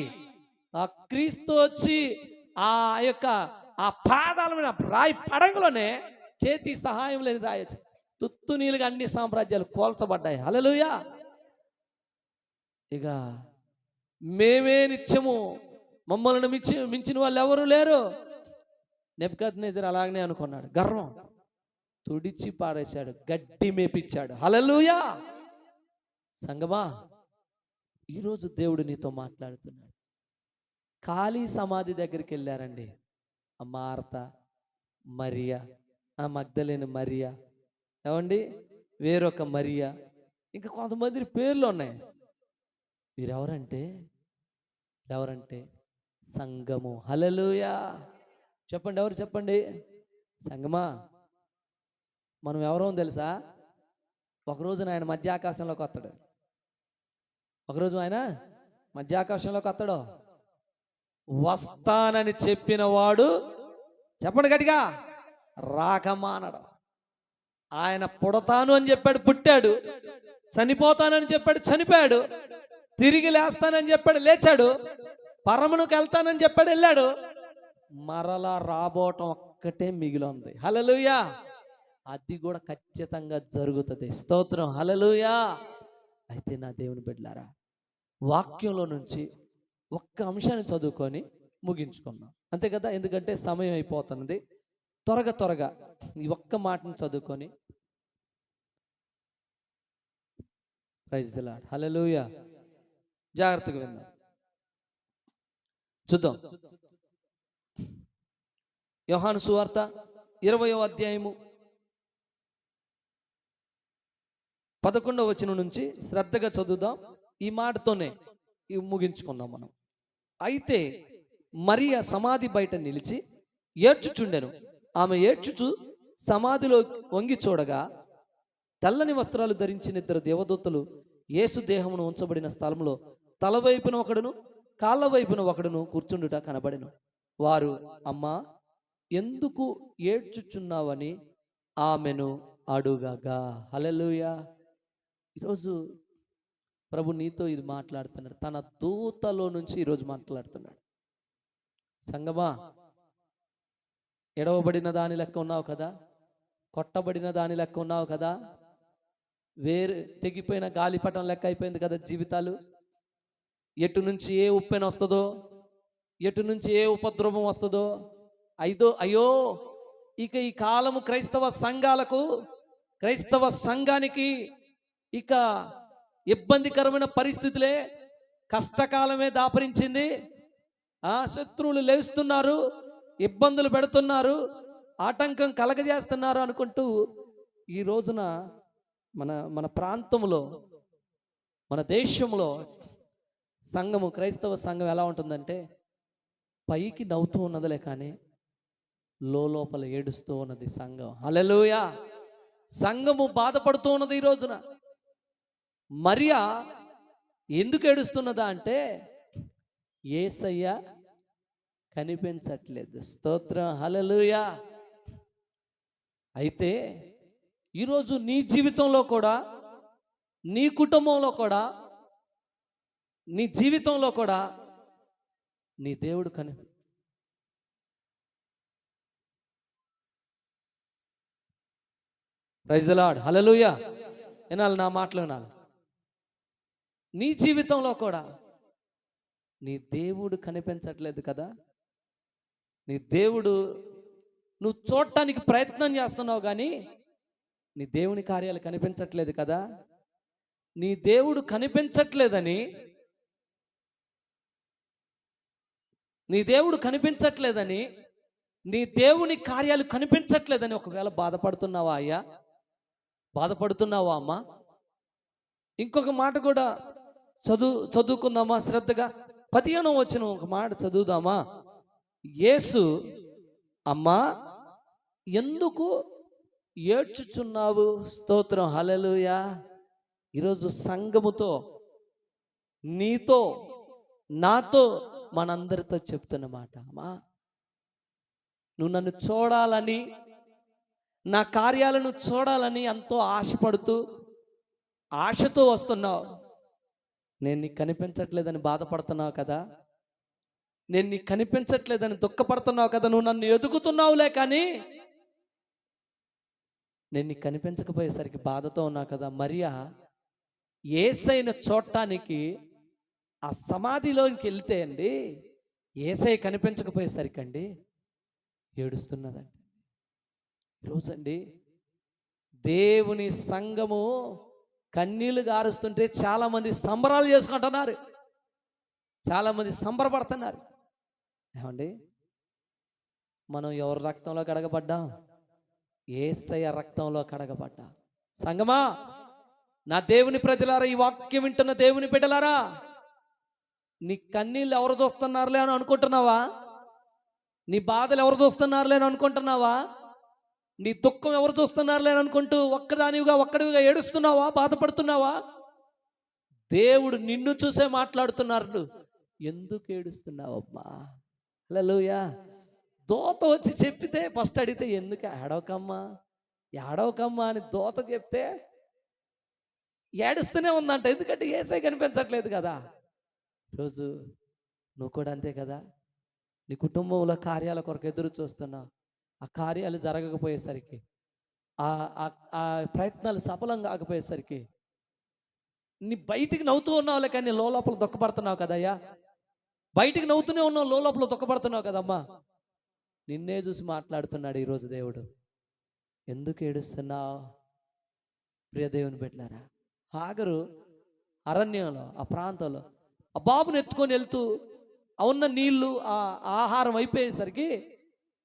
ఆ క్రీస్తు వచ్చి ఆ పాదాల మీద రాయి పడంగులోనే చేతి సహాయం లేని రాయి వచ్చి తుత్తు నీళ్ళుగా అన్ని సామ్రాజ్యాలు కోల్చబడ్డాయి. హల్లెలూయా. ఇక మేమే నిత్యము, మమ్మల్ని మించిన వాళ్ళు ఎవరు లేరు. నెబుకద్నెజరు అలాగనే అనుకున్నాడు. గర్వం తుడిచి పాడేశాడు, గడ్డి మేపిచ్చాడు. హల్లెలూయా. సంగమా, ఈరోజు దేవుడు నీతో మాట్లాడుతున్నాడు. ఖాళీ సమాధి దగ్గరికి వెళ్ళారండి ఆ మార్త, మరియా, ఆ మగ్దలేని మరియా, ఏమండి వేరొక మరియా, ఇంకా కొంతమంది పేర్లు ఉన్నాయి. వీరెవరంటే సంఘము. హల్లెలూయా. చెప్పండి, ఎవరు చెప్పండి? సంఘమా, మనం ఎవరో తెలుసా? ఒకరోజు ఆయన మధ్యాకాశంలోకి వస్తాడు. ఒకరోజు ఆయన మధ్యాకాశంలోకి వస్తాడు. వస్తానని చెప్పిన వాడు, చెప్పండి గట్టిగా, రాకమానడు. ఆయన పుడతాను అని చెప్పాడు, పుట్టాడు. చనిపోతానని చెప్పాడు, చనిపోయాడు. తిరిగి లేస్తానని చెప్పాడు, లేచాడు. పరమునకు వెళ్తానని చెప్పాడు, వెళ్ళాడు. మరలా రాబోవటం ఒక్కటే మిగిలి ఉంది. హల్లెలూయా. అది కూడా ఖచ్చితంగా జరుగుతుంది. స్తోత్రం, హల్లెలూయా. అయితే నా దేవుని బిడ్డలారా, వాక్యంలో నుంచి ఒక్క అంశాన్ని చదువుకొని ముగించుకున్నాం, అంతే కదా? ఎందుకంటే సమయం అయిపోతున్నది. త్వరగా ఈ ఒక్క మాటను చదువుకొని ప్రైజ్ ది లార్డ్. హల్లెలూయా. జాగ్రత్తగా విందాం, చూద్దాం. యోహాను సువార్త 20వ అధ్యాయము 11వ వచనం నుంచి శ్రద్ధగా చదువుదాం. ఈ మాటతోనే ముగించుకుందాం మనం. అయితే మరియా సమాధి బయట నిలిచి ఏడ్చుచుండెను. ఆమె ఏడ్చుచు సమాధిలో వంగి చూడగా తెల్లని వస్త్రాలు ధరించిన 2 దేవదూతలు యేసు దేహమును ఉంచబడిన స్థలంలో తల వైపున ఒకడును కాళ్ళ వైపున ఒకడును కూర్చుండుట కనబడెను. వారు, అమ్మా, ఎందుకు ఏడ్చుచున్నావని ఆమెను అడుగగా. హల్లెలూయా. ఈరోజు ప్రభు నీతో ఇది మాట్లాడుతున్నాడు. తన దూతలో నుంచి ఈరోజు మాట్లాడుతున్నాడు. సంగమా, ఎడవబడిన దాని లెక్క ఉన్నావు కదా, కొట్టబడిన దాని లెక్క ఉన్నావు కదా, తెగిపోయిన గాలిపటం లెక్క అయిపోయింది కదా జీవితాలు. ఎటు నుంచి ఏ ఉప్పెన వస్తుందో, ఎటు నుంచి ఏ ఉపద్రవం వస్తుందో, అయ్యో ఇక ఈ కాలము క్రైస్తవ సంఘానికి ఇక ఇబ్బందికరమైన పరిస్థితులే, కష్టకాలమే దాపరించింది. శత్రువులు లేస్తున్నారు, ఇబ్బందులు పెడుతున్నారు, ఆటంకం కలగజేస్తున్నారు అనుకుంటూ ఈ రోజున మన ప్రాంతంలో, మన దేశంలో సంఘము, క్రైస్తవ సంఘం ఎలా ఉంటుందంటే పైకి నవ్వుతూ ఉన్నదిలే కానీ లోపల ఏడుస్తూ ఉన్నది సంఘం. హల్లెలూయా. సంఘము బాధపడుతూ ఉన్నది ఈ రోజున. మరియా ఎందుకు ఏడుస్తున్నదా అంటే యేసయ్య కనిపించట్లేదు. స్తోత్రం, హల్లెలూయా. అయితే ఈరోజు నీ జీవితంలో కూడా, నీ కుటుంబంలో కూడా, నీ జీవితంలో కూడా నీ దేవుడు ప్రైజ్ ది లార్డ్. హల్లెలూయా. వినాలి, నా మాటలు వినాలి. నీ జీవితంలో కూడా నీ దేవుడు కనిపించట్లేదు కదా. నీ దేవుడు, నువ్వు చూడటానికి ప్రయత్నం చేస్తున్నావు కానీ నీ దేవుని కార్యాలు కనిపించట్లేదు కదా. నీ దేవుడు కనిపించట్లేదని నీ దేవుడు కనిపించట్లేదని, నీ దేవుని కార్యాలు కనిపించట్లేదని ఒకవేళ బాధపడుతున్నావా అయ్యా? బాధపడుతున్నావా అమ్మా? ఇంకొక మాట కూడా చదువుకుందామా శ్రద్ధగా. 15వ వచనం ఒక మాట చదువుదామా. యేసు, అమ్మా ఎందుకు ఏడ్చుచున్నావు? స్తోత్రం, హల్లెలూయా. ఈరోజు సంఘముతో, నీతో, నాతో, మనందరితో చెప్తున్న మాట, అమ్మా నువ్వు నన్ను చూడాలని, నా కార్యాలను చూడాలని ఎంతో ఆశపడుతూ ఆశతో వస్తున్నావు. నేను నీకు కనిపించట్లేదని బాధపడుతున్నావు కదా, నేను నీకు కనిపించట్లేదని దుఃఖపడుతున్నావు కదా, నువ్వు నన్ను ఎదుగుతున్నావులే, కానీ నేను నీకు కనిపించకపోయేసరికి బాధతో ఉన్నావు కదా. మరియా యేసయ్యను చూడటానికి ఆ సమాధిలోకి వెళ్తే అండి, యేసయ్య కనిపించకపోయేసరికి అండి ఏడుస్తున్నదండి. ఈరోజండి దేవుని సంఘము కన్నీళ్లు గారుస్తుంటే చాలామంది సంబరాలు చేసుకుంటున్నారు, చాలామంది సంబరపడుతున్నారు. ఏమండి, మనం ఎవరి రక్తంలో కడగబడ్డాం? యేసయ్య రక్తంలో కడగబడ్డా. సంగమా, నా దేవుని ప్రజలారా, ఈ వాక్యం వింటున్న దేవుని బిడ్డలారా, నీ కన్నీళ్ళు ఎవరు చూస్తున్నారులే అని అనుకుంటున్నావా? నీ బాధలు ఎవరు చూస్తున్నారులే అని అనుకుంటున్నావా? నీ దుఃఖం ఎవరు చూస్తున్నారులే అని అనుకుంటూ ఒక్కడివిగా ఏడుస్తున్నావా? బాధపడుతున్నావా? దేవుడు నిన్ను చూసే మాట్లాడుతున్నాడు. ఎందుకు ఏడుస్తున్నావమ్మా? హల్లెలూయా. దూత వచ్చి చెప్పితే ఫస్ట్ అడిగితే ఎందుకు ఏడవకమ్మా ఏడవకమ్మా అని దూత చెప్తే ఏడుస్తూనే ఉందంట. ఎందుకంటే యేసయ్య కనిపించట్లేదు కదా. ఈరోజు నువ్వు కూడా అంతే కదా. నీ కుటుంబంలో కార్యాల కొరకు ఎదురు చూస్తున్నావు. ఆ కార్యాలు జరగకపోయేసరికి, ఆ ప్రయత్నాలు సఫలం కాకపోయేసరికి నీ బయటికి నవ్వుతూ ఉన్నావులే, కానీ లోపల దుఃఖపడుతున్నావు కదయ్యా. బయటికి నవ్వుతూనే ఉన్నావు, లోపల దుఃఖపడుతున్నావు కదమ్మా. నిన్నే చూసి మాట్లాడుతున్నాడు ఈరోజు దేవుడు. ఎందుకు ఏడుస్తున్నావు? ప్రియ దేవుని బిడ్డలారా, హాగరు అరణ్యంలో, ఆ ప్రాంతంలో ఆ బాబుని ఎత్తుకొని వెళ్తూ ఉన్న నీళ్లు, ఆ ఆహారం అయిపోయేసరికి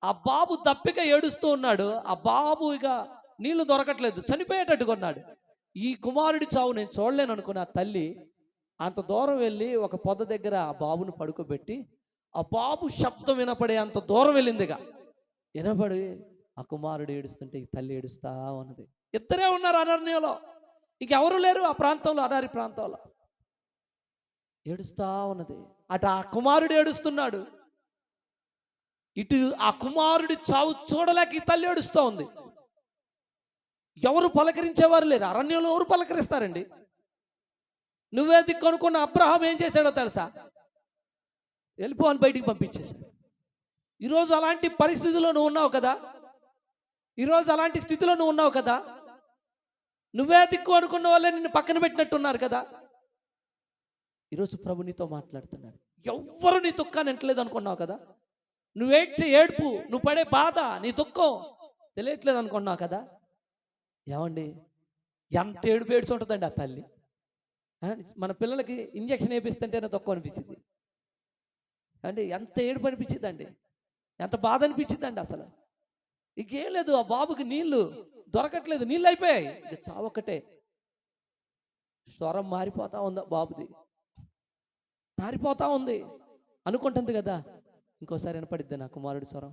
ఆ బాబు దప్పిక ఏడుస్తూ ఉన్నాడు. ఆ బాబు ఇక నీళ్లు దొరకట్లేదు, చనిపోయేటట్టుగా ఉన్నాడు. ఈ కుమారుడి చావు నేను చూడలేను అనుకున్న ఆ తల్లి అంత దూరం వెళ్ళి ఒక పొద దగ్గర ఆ బాబుని పడుకోబెట్టి, ఆ బాబు శబ్దం వినపడే అంత దూరం వెళ్ళిందిగా. వినపడి ఆ కుమారుడు ఏడుస్తుంటే ఈ తల్లి ఏడుస్తా ఉన్నది. ఇద్దరే ఉన్నారు అరణ్యంలో, ఇంకెవరు లేరు ఆ ప్రాంతంలో, అడారి ప్రాంతంలో. ఏడుస్తా ఉన్నది. అటు ఆ కుమారుడు ఏడుస్తున్నాడు, ఇటు ఆ కుమారుడి చావు చూడలేక ఈ తల్లి ఏడుస్తూ ఉంది. ఎవరు పలకరించేవారు లేరు. అరణ్యంలో ఎవరు పలకరిస్తారండి? నువ్వే దిక్కు అనుకున్న అబ్రహాం ఏం చేశాడో తెలుసా? వెళ్ళిపో అని బయటికి పంపించేశాడు. ఈరోజు అలాంటి పరిస్థితిలో నువ్వు ఉన్నావు కదా. ఈరోజు అలాంటి స్థితిలో నువ్వు ఉన్నావు కదా. నువ్వే దిక్కు అనుకున్న వాళ్ళే నిన్ను పక్కన పెట్టినట్టున్నారు కదా. ఈరోజు ప్రభు నీతో మాట్లాడుతున్నాడు. ఎవ్వరు నీ దుఃఖాన్ని ఎంటలేదు అనుకున్నావు కదా. నువ్వు ఏడ్చే ఏడుపు, నువ్వు పడే బాధ, నీ దుఃఖం తెలియట్లేదు అనుకున్నావు కదా. ఏమండి, ఎంత ఏడుపు ఏడ్చుంటుందండి ఆ తల్లి. మన పిల్లలకి ఇంజక్షన్ వేపిస్తుంటేనే దుఃఖం అనిపించింది అండి. ఎంత ఏడుపు అనిపించింది అండి, ఎంత బాధ అనిపించింది అండి. అసలు ఇంకేం లేదు, ఆ బాబుకి నీళ్లు దొరకట్లేదు, నీళ్ళు అయిపోయాయి, ఇక చావొక్కటే. స్వరం మారిపోతా ఉంది, బాబుది మారిపోతా ఉంది. అనుకుంటుంది కదా, ఇంకోసారి వినపడిద్ది నా కుమారుడి స్వరం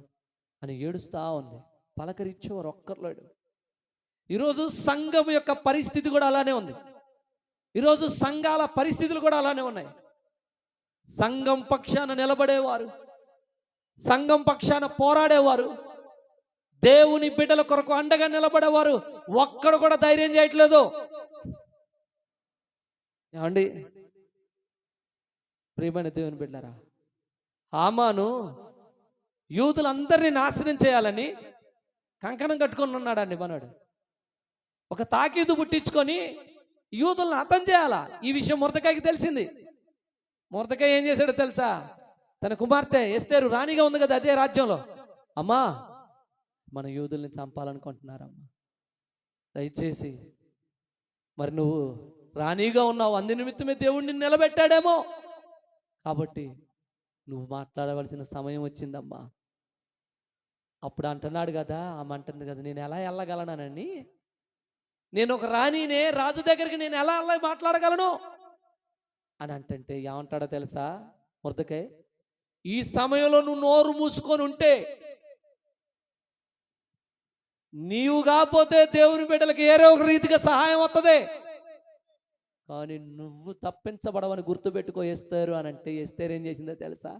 అని ఏడుస్తా ఉంది. పలకరించేవారు ఒక్కర్లేడు. ఈరోజు సంఘం యొక్క పరిస్థితి కూడా అలానే ఉంది. ఈరోజు సంఘాల పరిస్థితులు కూడా అలానే ఉన్నాయి. సంఘం పక్షాన నిలబడేవారు, సంఘం పక్షాన పోరాడేవారు, దేవుని బిడ్డల కొరకు అండగా నిలబడేవారు ఒక్కడు కూడా ధైర్యం చేయట్లేదు. ఏమండి, ప్రియమైన దేవుని బిడ్డలారా, హామాను యూదులందరినీ నాశనం చేయాలని కంకణం కట్టుకొని ఉన్నాడండి మనోడు. ఒక తాకీదు పుట్టించుకొని యూదులను హతం చేయాలా. ఈ విషయం మొర్దెకాయికి తెలిసింది. మొర్దెకాయి ఏం చేశాడో తెలుసా? తన కుమార్తె ఎస్తేరు రాణిగా ఉంది కదా అదే రాజ్యంలో, అమ్మా మన యూదుల్ని చంపాలనుకుంటున్నారమ్మా, దయచేసి మరి నువ్వు రాణిగా ఉన్నావు, అందు నిమిత్తమే దేవుడిని నిలబెట్టాడేమో, కాబట్టి నువ్వు మాట్లాడవలసిన సమయం వచ్చిందమ్మా. అప్పుడు అంటున్నాడు కదా, ఆమె అంటుంది కదా, నేను ఎలా వెళ్ళగలనానని, నేను ఒక రాణినే, రాజు దగ్గరికి నేను ఎలా మాట్లాడగలను అని అంటే ఏమంటాడో తెలుసా మొర్దెకై? ఈ సమయంలో నువ్వు నోరు మూసుకొని ఉంటే, నీవు కాకపోతే దేవుని బిడ్డలకి ఏదో ఒక రీతిగా సహాయం వస్తుంది, కానీ నువ్వు తప్పించబడవని గుర్తుపెట్టుకో ఎస్తేరు అని అంటే, ఎస్తేరు ఏం చేసిందో తెలుసా?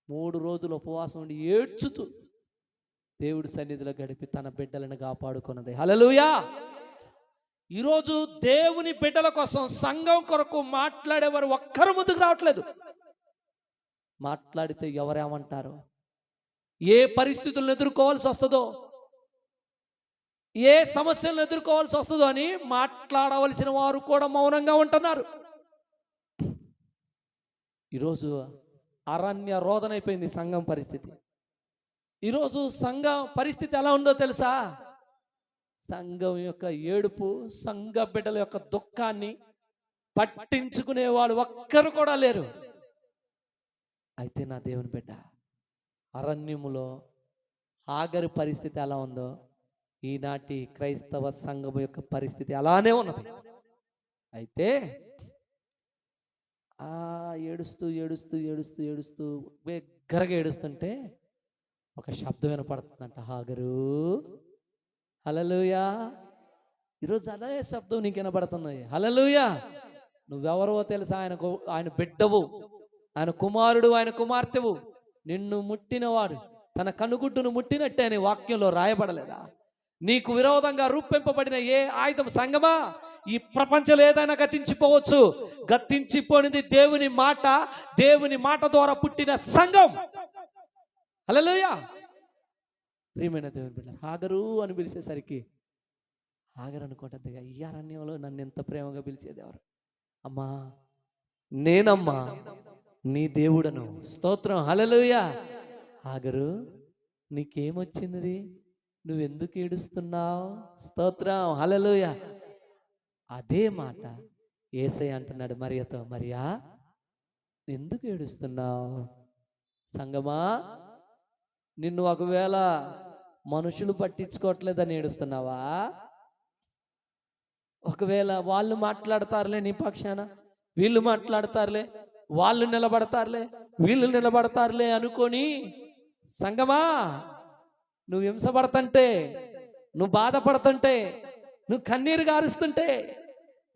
3 రోజులు ఉపవాసం ఉండి ఏడ్చుతూ దేవుడి సన్నిధిలో గడిపి తన బిడ్డలను కాపాడుకున్నది. హల్లెలూయా. ఈరోజు దేవుని బిడ్డల కోసం, సంఘం కొరకు మాట్లాడేవారు ఒక్కరు ముందుకు రావట్లేదు. మాట్లాడితే ఎవరేమంటారో, ఏ పరిస్థితులను ఎదుర్కోవాల్సి వస్తుందో, ఏ సమస్యలను ఎదుర్కోవాల్సి వస్తుందో అని మాట్లాడవలసిన వారు కూడా మౌనంగా ఉంటున్నారు. ఈరోజు అరణ్య రోదన అయిపోయింది సంఘం పరిస్థితి. ఈరోజు సంఘం పరిస్థితి ఎలా ఉందో తెలుసా? సంఘం యొక్క ఏడుపు, సంఘ బిడ్డల యొక్క దుఃఖాన్ని పట్టించుకునేవాడు ఒక్కరు కూడా లేరు. అయితే నా దేవుని బిడ్డ, అరణ్యములో హాగరు పరిస్థితి ఎలా ఉందో, ఈనాటి క్రైస్తవ సంఘం యొక్క పరిస్థితి అలానే ఉన్నది. అయితే ఏడుస్తూ ఏడుస్తూ ఏడుస్తూ ఏడుస్తూ బిగ్గరగా ఏడుస్తుంటే ఒక శబ్దం వినపడుతుందంట, హాగరు. హల్లెలూయా. ఈరోజు అదే శబ్దం నీకు వినపడుతుంది. హల్లెలూయా. నువ్వెవరో తెలుసా? ఆయన బిడ్డవు, ఆయన కుమారుడు, ఆయన కుమార్తెవు. నిన్ను ముట్టినవాడు తన కనుగుడ్డును ముట్టినట్టే అని వాక్యంలో రాయబడలేదా? నీకు విరోధంగా రూపింపబడిన ఏ ఆయుధం, సంగమా, ఈ ప్రపంచంలో ఏదైనా గతించిపోవచ్చు, గతించిపోయినది దేవుని మాట. దేవుని మాట ద్వారా పుట్టిన సంఘం. హల్లెలూయా. ప్రియమైన దేవుని బిడ్డ, హాగరు అని పిలిచేసరికి హాగరు అనుకుంటుంది, ఈ అరణ్యంలో నన్ను ఎంత ప్రేమగా పిలిచేది ఎవరు? అమ్మా, నేనమ్మా నీ దేవుడను. స్తోత్రం. హల్లెలూయా. హాగరు, నీకేమొచ్చింది? నువ్వెందుకు ఏడుస్తున్నావు? స్తోత్రం. హల్లెలూయా. అదే మాట యేసయ్య అంటున్నాడు మరియతో, మరియా ఎందుకు ఏడుస్తున్నావు? సంగమా, నిన్ను ఒకవేళ మనుషులు పట్టించుకోవట్లేదని ఏడుస్తున్నావా? ఒకవేళ వాళ్ళు మాట్లాడతారులే నీ పక్షాన, వీళ్ళు మాట్లాడతారులే, వాళ్ళు నిలబడతారులే, వీళ్ళు నిలబడతారులే అనుకొని, సంగమా నువ్వు హింసపడుతుంటే, నువ్వు బాధపడుతుంటే, నువ్వు కన్నీరు గారుస్తుంటే,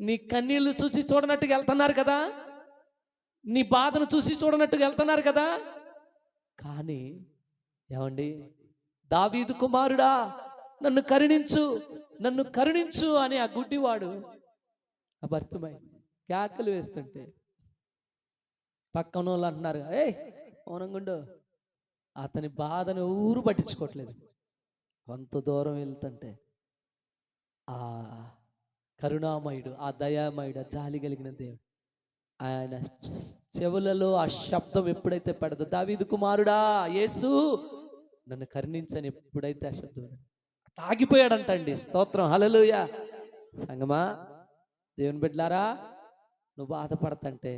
నీ కన్నీళ్ళు చూసి చూడనట్టుగా వెళ్తున్నారు కదా, నీ బాధను చూసి చూడనట్టుగా వెళ్తున్నారు కదా. కానీ ఏమండి, దావీదు కుమారుడా నన్ను కరుణించు, నన్ను కరుణించు అని ఆ గుడ్డివాడు, ఆ భర్తమై కేకలు వేస్తుంటే పక్కన వాళ్ళు అంటున్నారు, మౌనంగుండు. అతని బాధను ఊరు పట్టించుకోవట్లేదు. కొంత దూరం వెళ్తుంటే ఆ కరుణామయుడు, ఆ దయామయుడు, ఆ జాలి కలిగిన దేవుడు ఆయన చెవులలో ఆ శబ్దం ఎప్పుడైతే పడదో, దావీదు కుమారుడా యేసు నన్ను కరుణించని ఎప్పుడైతే ఆ శబ్దం ఆగిపోయాడంటండి. స్తోత్రం. హల్లెలూయా. సంగమా, దేవుని బిడ్డలారా, నువ్వు బాధపడతంటే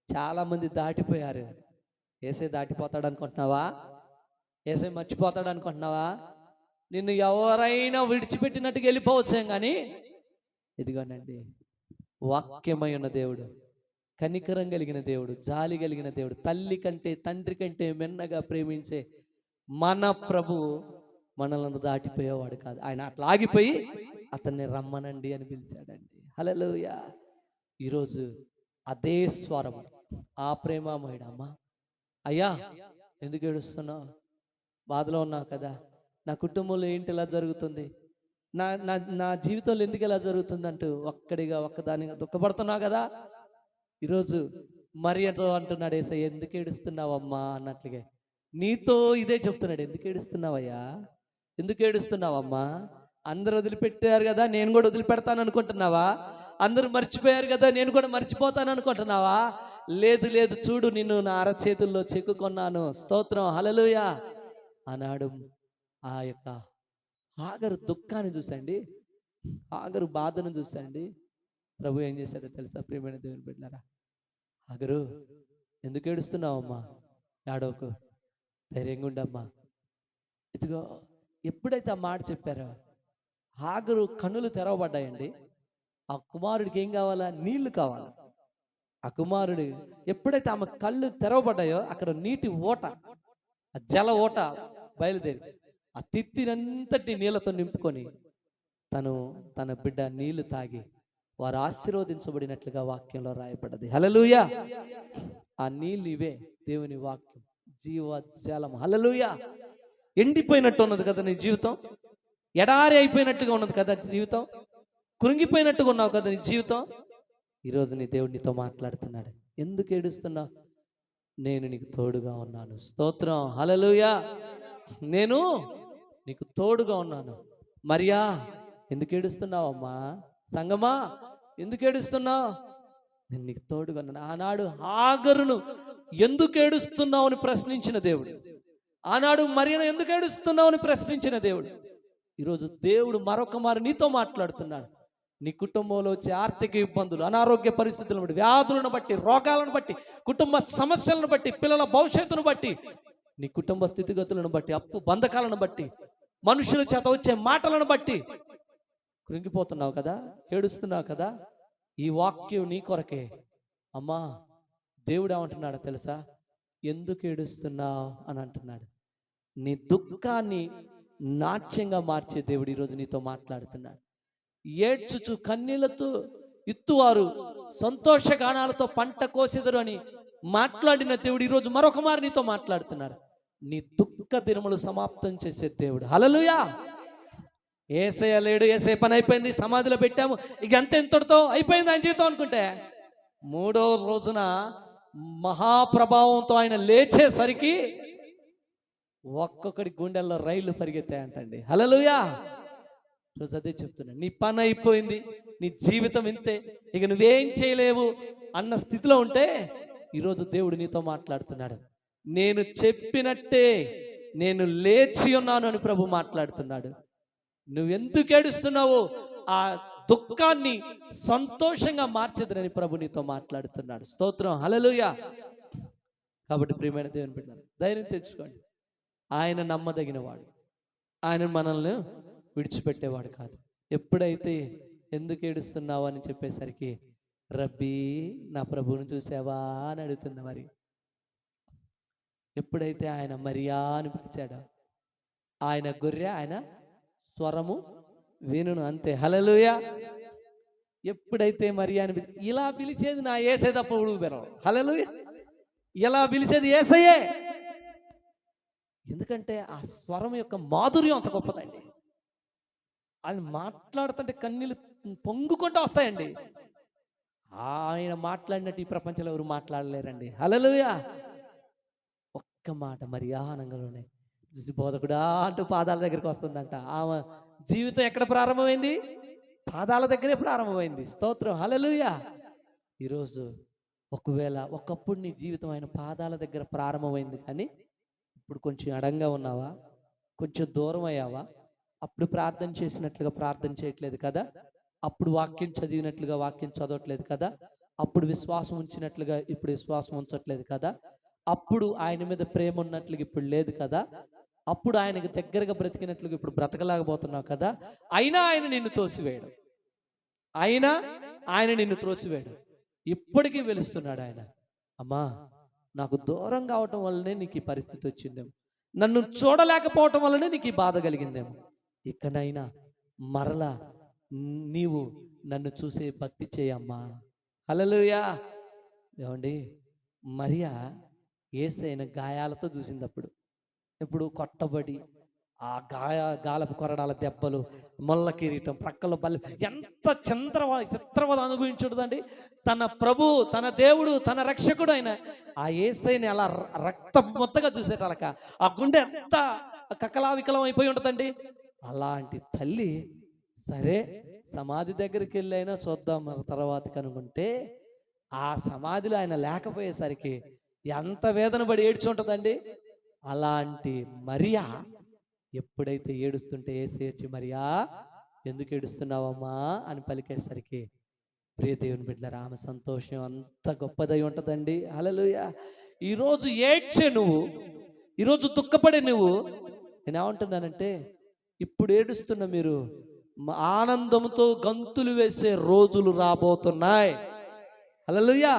చాలా మంది దాటిపోయారు. యేసే దాటిపోతాడు అనుకుంటున్నావా? యేసే మర్చిపోతాడు అనుకుంటున్నావా? నిన్ను ఎవరైనా విడిచిపెట్టినట్టుగా వెళ్ళిపోవచ్చేం, కానీ ఇదిగోనండి, వాక్యమై ఉన్న దేవుడు, కనికరం కలిగిన దేవుడు, జాలి కలిగిన దేవుడు, తల్లి కంటే తండ్రి కంటే మిన్నగా ప్రేమించే మన ప్రభువు మనలను దాటిపోయేవాడు కాదు. ఆయన అట్లా ఆగిపోయి అతన్ని రమ్మనండి అని పిలిచాడండి. హల్లెలూయా. ఈరోజు అదే స్వరం, ఆ ప్రేమమయుడు, అమ్మా అయ్యా ఎందుకు ఏడుస్తున్నావు? బాధలో ఉన్నావు కదా, నా కుటుంబంలో ఏంటి ఇలా జరుగుతుంది, నా నా నా జీవితంలో ఎందుకు ఇలా జరుగుతుంది అంటూ ఒక్కదానిగా దుఃఖపడుతున్నావు కదా. ఈరోజు మరియతో అంటున్నాడు యేసయ్య, ఎందుకు ఏడుస్తున్నావమ్మా అన్నట్లుగా నీతో ఇదే చెప్తున్నాడు. ఎందుకు ఏడుస్తున్నావయ్యా? ఎందుకు ఏడుస్తున్నావమ్మా? అందరూ వదిలిపెట్టారు కదా, నేను కూడా వదిలిపెడతాను అనుకుంటున్నావా? అందరూ మర్చిపోయారు కదా, నేను కూడా మర్చిపోతాను అనుకుంటున్నావా? లేదు లేదు, చూడు నిన్ను నా అరచేతుల్లో చెక్కుకొన్నాను. స్తోత్రం. హల్లెలూయా అన్నాడు. ఆ యొక్క హాగరు దుఃఖాన్ని చూసండి, హాగరు బాధను చూసండి, ప్రభు ఏం చేశాడో తెలుసా? ప్రియమైన దేవుని బిడ్డలారా, హాగరు ఎందుకు ఏడుస్తున్నావమ్మా? ఏడవకు, ధైర్యంగా ఉండమ్మా. ఇదిగో ఎప్పుడైతే ఆ మాట చెప్పారో హాగరు కన్నులు తెరవబడ్డాయండి. ఆ కుమారుడికి ఏం కావాలా? నీళ్లు కావాలా. ఆ కుమారుడు ఎప్పుడైతే ఆమె కళ్ళు తెరవబడ్డాయో అక్కడ నీటి ఓట, ఆ జల ఓట బయలుదేరి ఆ తిత్తినంతటి నీళ్లతో నింపుకొని తన బిడ్డ నీళ్లు తాగి వారు ఆశీర్వదించబడినట్లుగా వాక్యంలో రాయబడ్డది. హల్లెలూయా. ఆ నీళ్ళు ఇవే, దేవుని వాక్యం, జీవజలం. హల్లెలూయా. ఎండిపోయినట్టు ఉన్నది కదా నీ జీవితం, ఎడారి అయిపోయినట్టుగా ఉన్నది కదా జీవితం, కృంగిపోయినట్టుగా ఉన్నావు కదా నీ జీవితం. ఈరోజు నీ దేవుడు నీతో మాట్లాడుతున్నాడు. ఎందుకు ఏడుస్తున్నావు? నేను నీకు తోడుగా ఉన్నాను. స్తోత్రం, హల్లెలూయా. నేను నీకు తోడుగా ఉన్నాను. మరియా, ఎందుకు ఏడుస్తున్నావు అమ్మా? సంగమా, ఎందుకు ఏడుస్తున్నావు? నేను నీకు తోడుగా ఉన్నాను. ఆనాడు హాగరును ఎందుకు ఏడుస్తున్నావు అని ప్రశ్నించిన దేవుడు, ఆనాడు మరియను ఎందుకు ఏడుస్తున్నావు అని ప్రశ్నించిన దేవుడు, ఈరోజు దేవుడు మరొక మారు నీతో మాట్లాడుతున్నాడు. నీ కుటుంబంలో వచ్చే ఆర్థిక ఇబ్బందులు, అనారోగ్య పరిస్థితులను బట్టి, వ్యాధులను బట్టి, రోగాలను బట్టి, కుటుంబ సమస్యలను బట్టి, పిల్లల భవిష్యత్తును బట్టి, నీ కుటుంబ స్థితిగతులను బట్టి, అప్పు బంధకాలను బట్టి, మనుషుల చేత వచ్చే మాటలను బట్టి కృంగిపోతున్నావు కదా, ఏడుస్తున్నావు కదా. ఈ వాక్యం నీ కొరకే. అమ్మా, దేవుడు ఏమంటున్నాడో తెలుసా? ఎందుకు ఏడుస్తున్నావు అని అంటున్నాడు. నీ దుఃఖాన్ని నాట్యంగా మార్చే దేవుడు ఈరోజు నీతో మాట్లాడుతున్నాడు. ఏడ్చుచు కన్నీళ్లతో ఇత్తువారు సంతోష గానాలతో పంట కోసెదరు అని మాట్లాడిన దేవుడు ఈరోజు మరొక మారు నీతో మాట్లాడుతున్నాడు. నీ దుఃఖ దినములు సమాప్తం చేసే దేవుడు. హల్లెలూయా. యేసయ్య లేడు, యేసయ్య పని అయిపోయింది, సమాధిలో పెట్టాము, ఇక అంత ఎంతటితో అయిపోయింది ఆయన జీవితం అనుకుంటే, 3వ రోజున మహాప్రభావంతో ఆయన లేచేసరికి ఒక్కొక్కడి గుండెల్లో రైళ్లు పరిగెత్తాయంటండి. హల్లెలూయా. రోజు అదే చెప్తున్నా, నీ పని అయిపోయింది, నీ జీవితం ఇంతే, ఇక నువ్వేం చేయలేవు అన్న స్థితిలో ఉంటే ఈరోజు దేవుడు నీతో మాట్లాడుతున్నాడు. నేను చెప్పినట్టే నేను లేచి ఉన్నాను అని ప్రభు మాట్లాడుతున్నాడు. నువ్వెందుకు ఏడుస్తున్నావు? ఆ దుఃఖాన్ని సంతోషంగా మార్చేదని ప్రభు నీతో మాట్లాడుతున్నాడు. స్తోత్రం, హల్లెలూయా. కాబట్టి ప్రియమైన దేవుని బిడ్డలారా, ధైర్యం తెచ్చుకోండి. ఆయన నమ్మదగిన వాడు, ఆయన మనల్ని విడిచిపెట్టేవాడు కాదు. ఎప్పుడైతే ఎందుకు ఏడుస్తున్నావు అని చెప్పేసరికి, రబ్బీ, నా ప్రభువుని చూసావా అని అడుగుతుంది. మరి ఎప్పుడైతే ఆయన మరియా అని పిలిచాడో, ఆయన గొర్రె, ఆయన స్వరము వినును, అంతే. హల్లెలూయా. ఎప్పుడైతే మరియా అని ఇలా పిలిచేది నా యేసే తప్ప ఉడుగు పెరవు. హల్లెలూయా. ఇలా పిలిచేది యేసయ్యే. ఎందుకంటే ఆ స్వరం యొక్క మాధుర్యం అంత గొప్పదండి. ఆయన మాట్లాడుతుంటే కన్నీళ్ళు పొంగుకుంటూ వస్తాయండి. ఆయన మాట్లాడినట్టు ఈ ప్రపంచంలో ఎవరు మాట్లాడలేరండి. హల్లెలూయా. ఒక్క మాట మరియా ఆనందంలోనే చూసి, బోధకుడా అంటూ పాదాల దగ్గరికి వస్తుందంట. ఆమె జీవితం ఎక్కడ ప్రారంభమైంది? పాదాల దగ్గరే ప్రారంభమైంది. స్తోత్రం, హల్లెలూయా. ఈరోజు ఒకవేళ ఒకప్పుడు నీ జీవితం ఆయన పాదాల దగ్గర ప్రారంభమైంది, కానీ ఇప్పుడు కొంచెం అడంగా ఉన్నావా? కొంచెం దూరం అయ్యావా? అప్పుడు ప్రార్థన చేసినట్లుగా ప్రార్థన చేయట్లేదు కదా, అప్పుడు వాక్యం చదివినట్లుగా వాక్యం చదవట్లేదు కదా, అప్పుడు విశ్వాసం ఉంచినట్లుగా ఇప్పుడు విశ్వాసం ఉంచట్లేదు కదా, అప్పుడు ఆయన మీద ప్రేమ ఉన్నట్లుగా ఇప్పుడు లేదు కదా, అప్పుడు ఆయనకు దగ్గరగా బ్రతికినట్లుగా ఇప్పుడు బ్రతకలేకపోతున్నావు కదా. అయినా ఆయన నిన్ను తోసివేయడు, అయినా ఆయన నిన్ను త్రోసివేయడు. ఇప్పటికీ వెలుస్తున్నాడు ఆయన. అమ్మా, నాకు దూరం కావటం వల్లనే నీకు ఈ పరిస్థితి వచ్చిందేమో, నన్ను చూడలేకపోవటం వల్లనే నీకు ఈ బాధ కలిగిందేమో, ఇకనైనా మరలా నీవు నన్ను చూసే భక్తి చేయమ్మా. హల్లెలూయా. ఏమండి, మరియా యేసయ్యను గాయాలతో చూసింది. అప్పుడు ఇప్పుడు కొట్టబడి ఆ గాలపు కొరడాల దెబ్బలు, మొల్ల కిరీటం, ప్రక్కలో బల్లి, ఎంత చిత్రవద అనుభవించుడుదండి. తన ప్రభు, తన దేవుడు, తన రక్షకుడు అయిన ఆ యేసయ్యని అలా రక్త మొత్తగా చూసేటాలక ఆ గుండె ఎంత కకలావికలం అయిపోయి ఉంటుందండి. అలాంటి తల్లి సరే సమాధి దగ్గరికి వెళ్ళి అయినా చూద్దాం తర్వాత కనుకుంటే, ఆ సమాధిలో ఆయన లేకపోయేసరికి ఎంత వేదన పడి ఏడ్చుంటుందండి. అలాంటి మరియా ఎప్పుడైతే ఏడుస్తుంటే యేసయ్య వచ్చి, మరియా ఎందుకు ఏడుస్తున్నావమ్మా అని పలికేసరికి ప్రియ దేవుని బిడ్డలారా, ఆమె సంతోషం అంత గొప్పదై ఉంటుందండి. హల్లెలూయా. ఈరోజు ఏడ్చే నువ్వు, ఈరోజు దుఃఖపడే నువ్వు, నేనేమంటున్నానంటే ఇప్పుడు ఏడుస్తున్న మీరు ఆనందంతో గంతులు వేసే రోజులు రాబోతున్నాయి. హల్లెలూయా.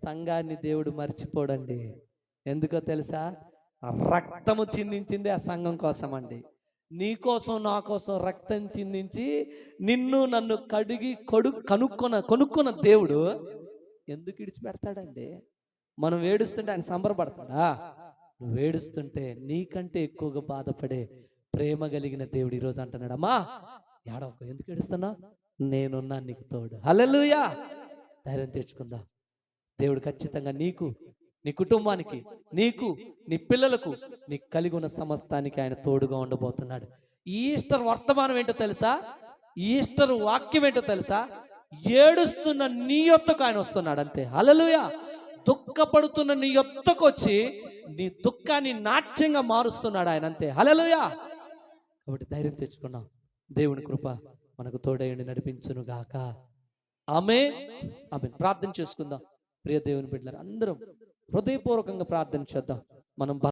సంఘాన్ని దేవుడు మర్చిపోడండి. ఎందుకో తెలుసా? రక్తము చిందించింది ఆ సంఘం కోసం అండి. నీ కోసం నా కోసం రక్తం చిందించి నిన్ను నన్ను కడిగి కొనుక్కున్న దేవుడు ఎందుకు విడిచిపెడతాడండి? మనం ఏడుస్తుంటే ఆయన సంబరపడతాడా? నువ్వు ఏడుస్తుంటే నీకంటే ఎక్కువగా బాధపడే ప్రేమ కలిగిన దేవుడు ఈరోజు అంటున్నాడు, అమ్మా ఏడవకు, ఎందుకు ఏడుస్తున్నా, నేనున్నా నీకు తోడు. హల్లెలూయా. ధైర్యం తెచ్చుకుందాం. దేవుడు ఖచ్చితంగా నీకు, నీ కుటుంబానికి, నీకు, నీ పిల్లలకు, నీకు కలిగి ఉన్న సమస్తానికి ఆయన తోడుగా ఉండబోతున్నాడు. ఈస్టర్ వర్తమానం ఏంటో తెలుసా? ఈస్టర్ వాక్యం ఏంటో తెలుసా? ఏడుస్తున్న నీ యొద్దకు ఆయన వస్తున్నాడు అంతే. హల్లెలూయా. దుఃఖపడుతున్న నీ యొద్దకు వచ్చి నీ దుఃఖాన్ని నాట్యంగా మారుస్తున్నాడు ఆయన అంతే. హల్లెలూయా. కాబట్టి ధైర్యం తెచ్చుకున్నాం. దేవుని కృప మనకు తోడైండి నడిపించును గాక. ఆమేన్. ఆమేన్. ప్రార్థన చేసుకుందాం. ప్రియ దేవుని బిడ్డలారా, అందరం హృదయపూర్వకంగా ప్రార్థన చేద్దాం. మనం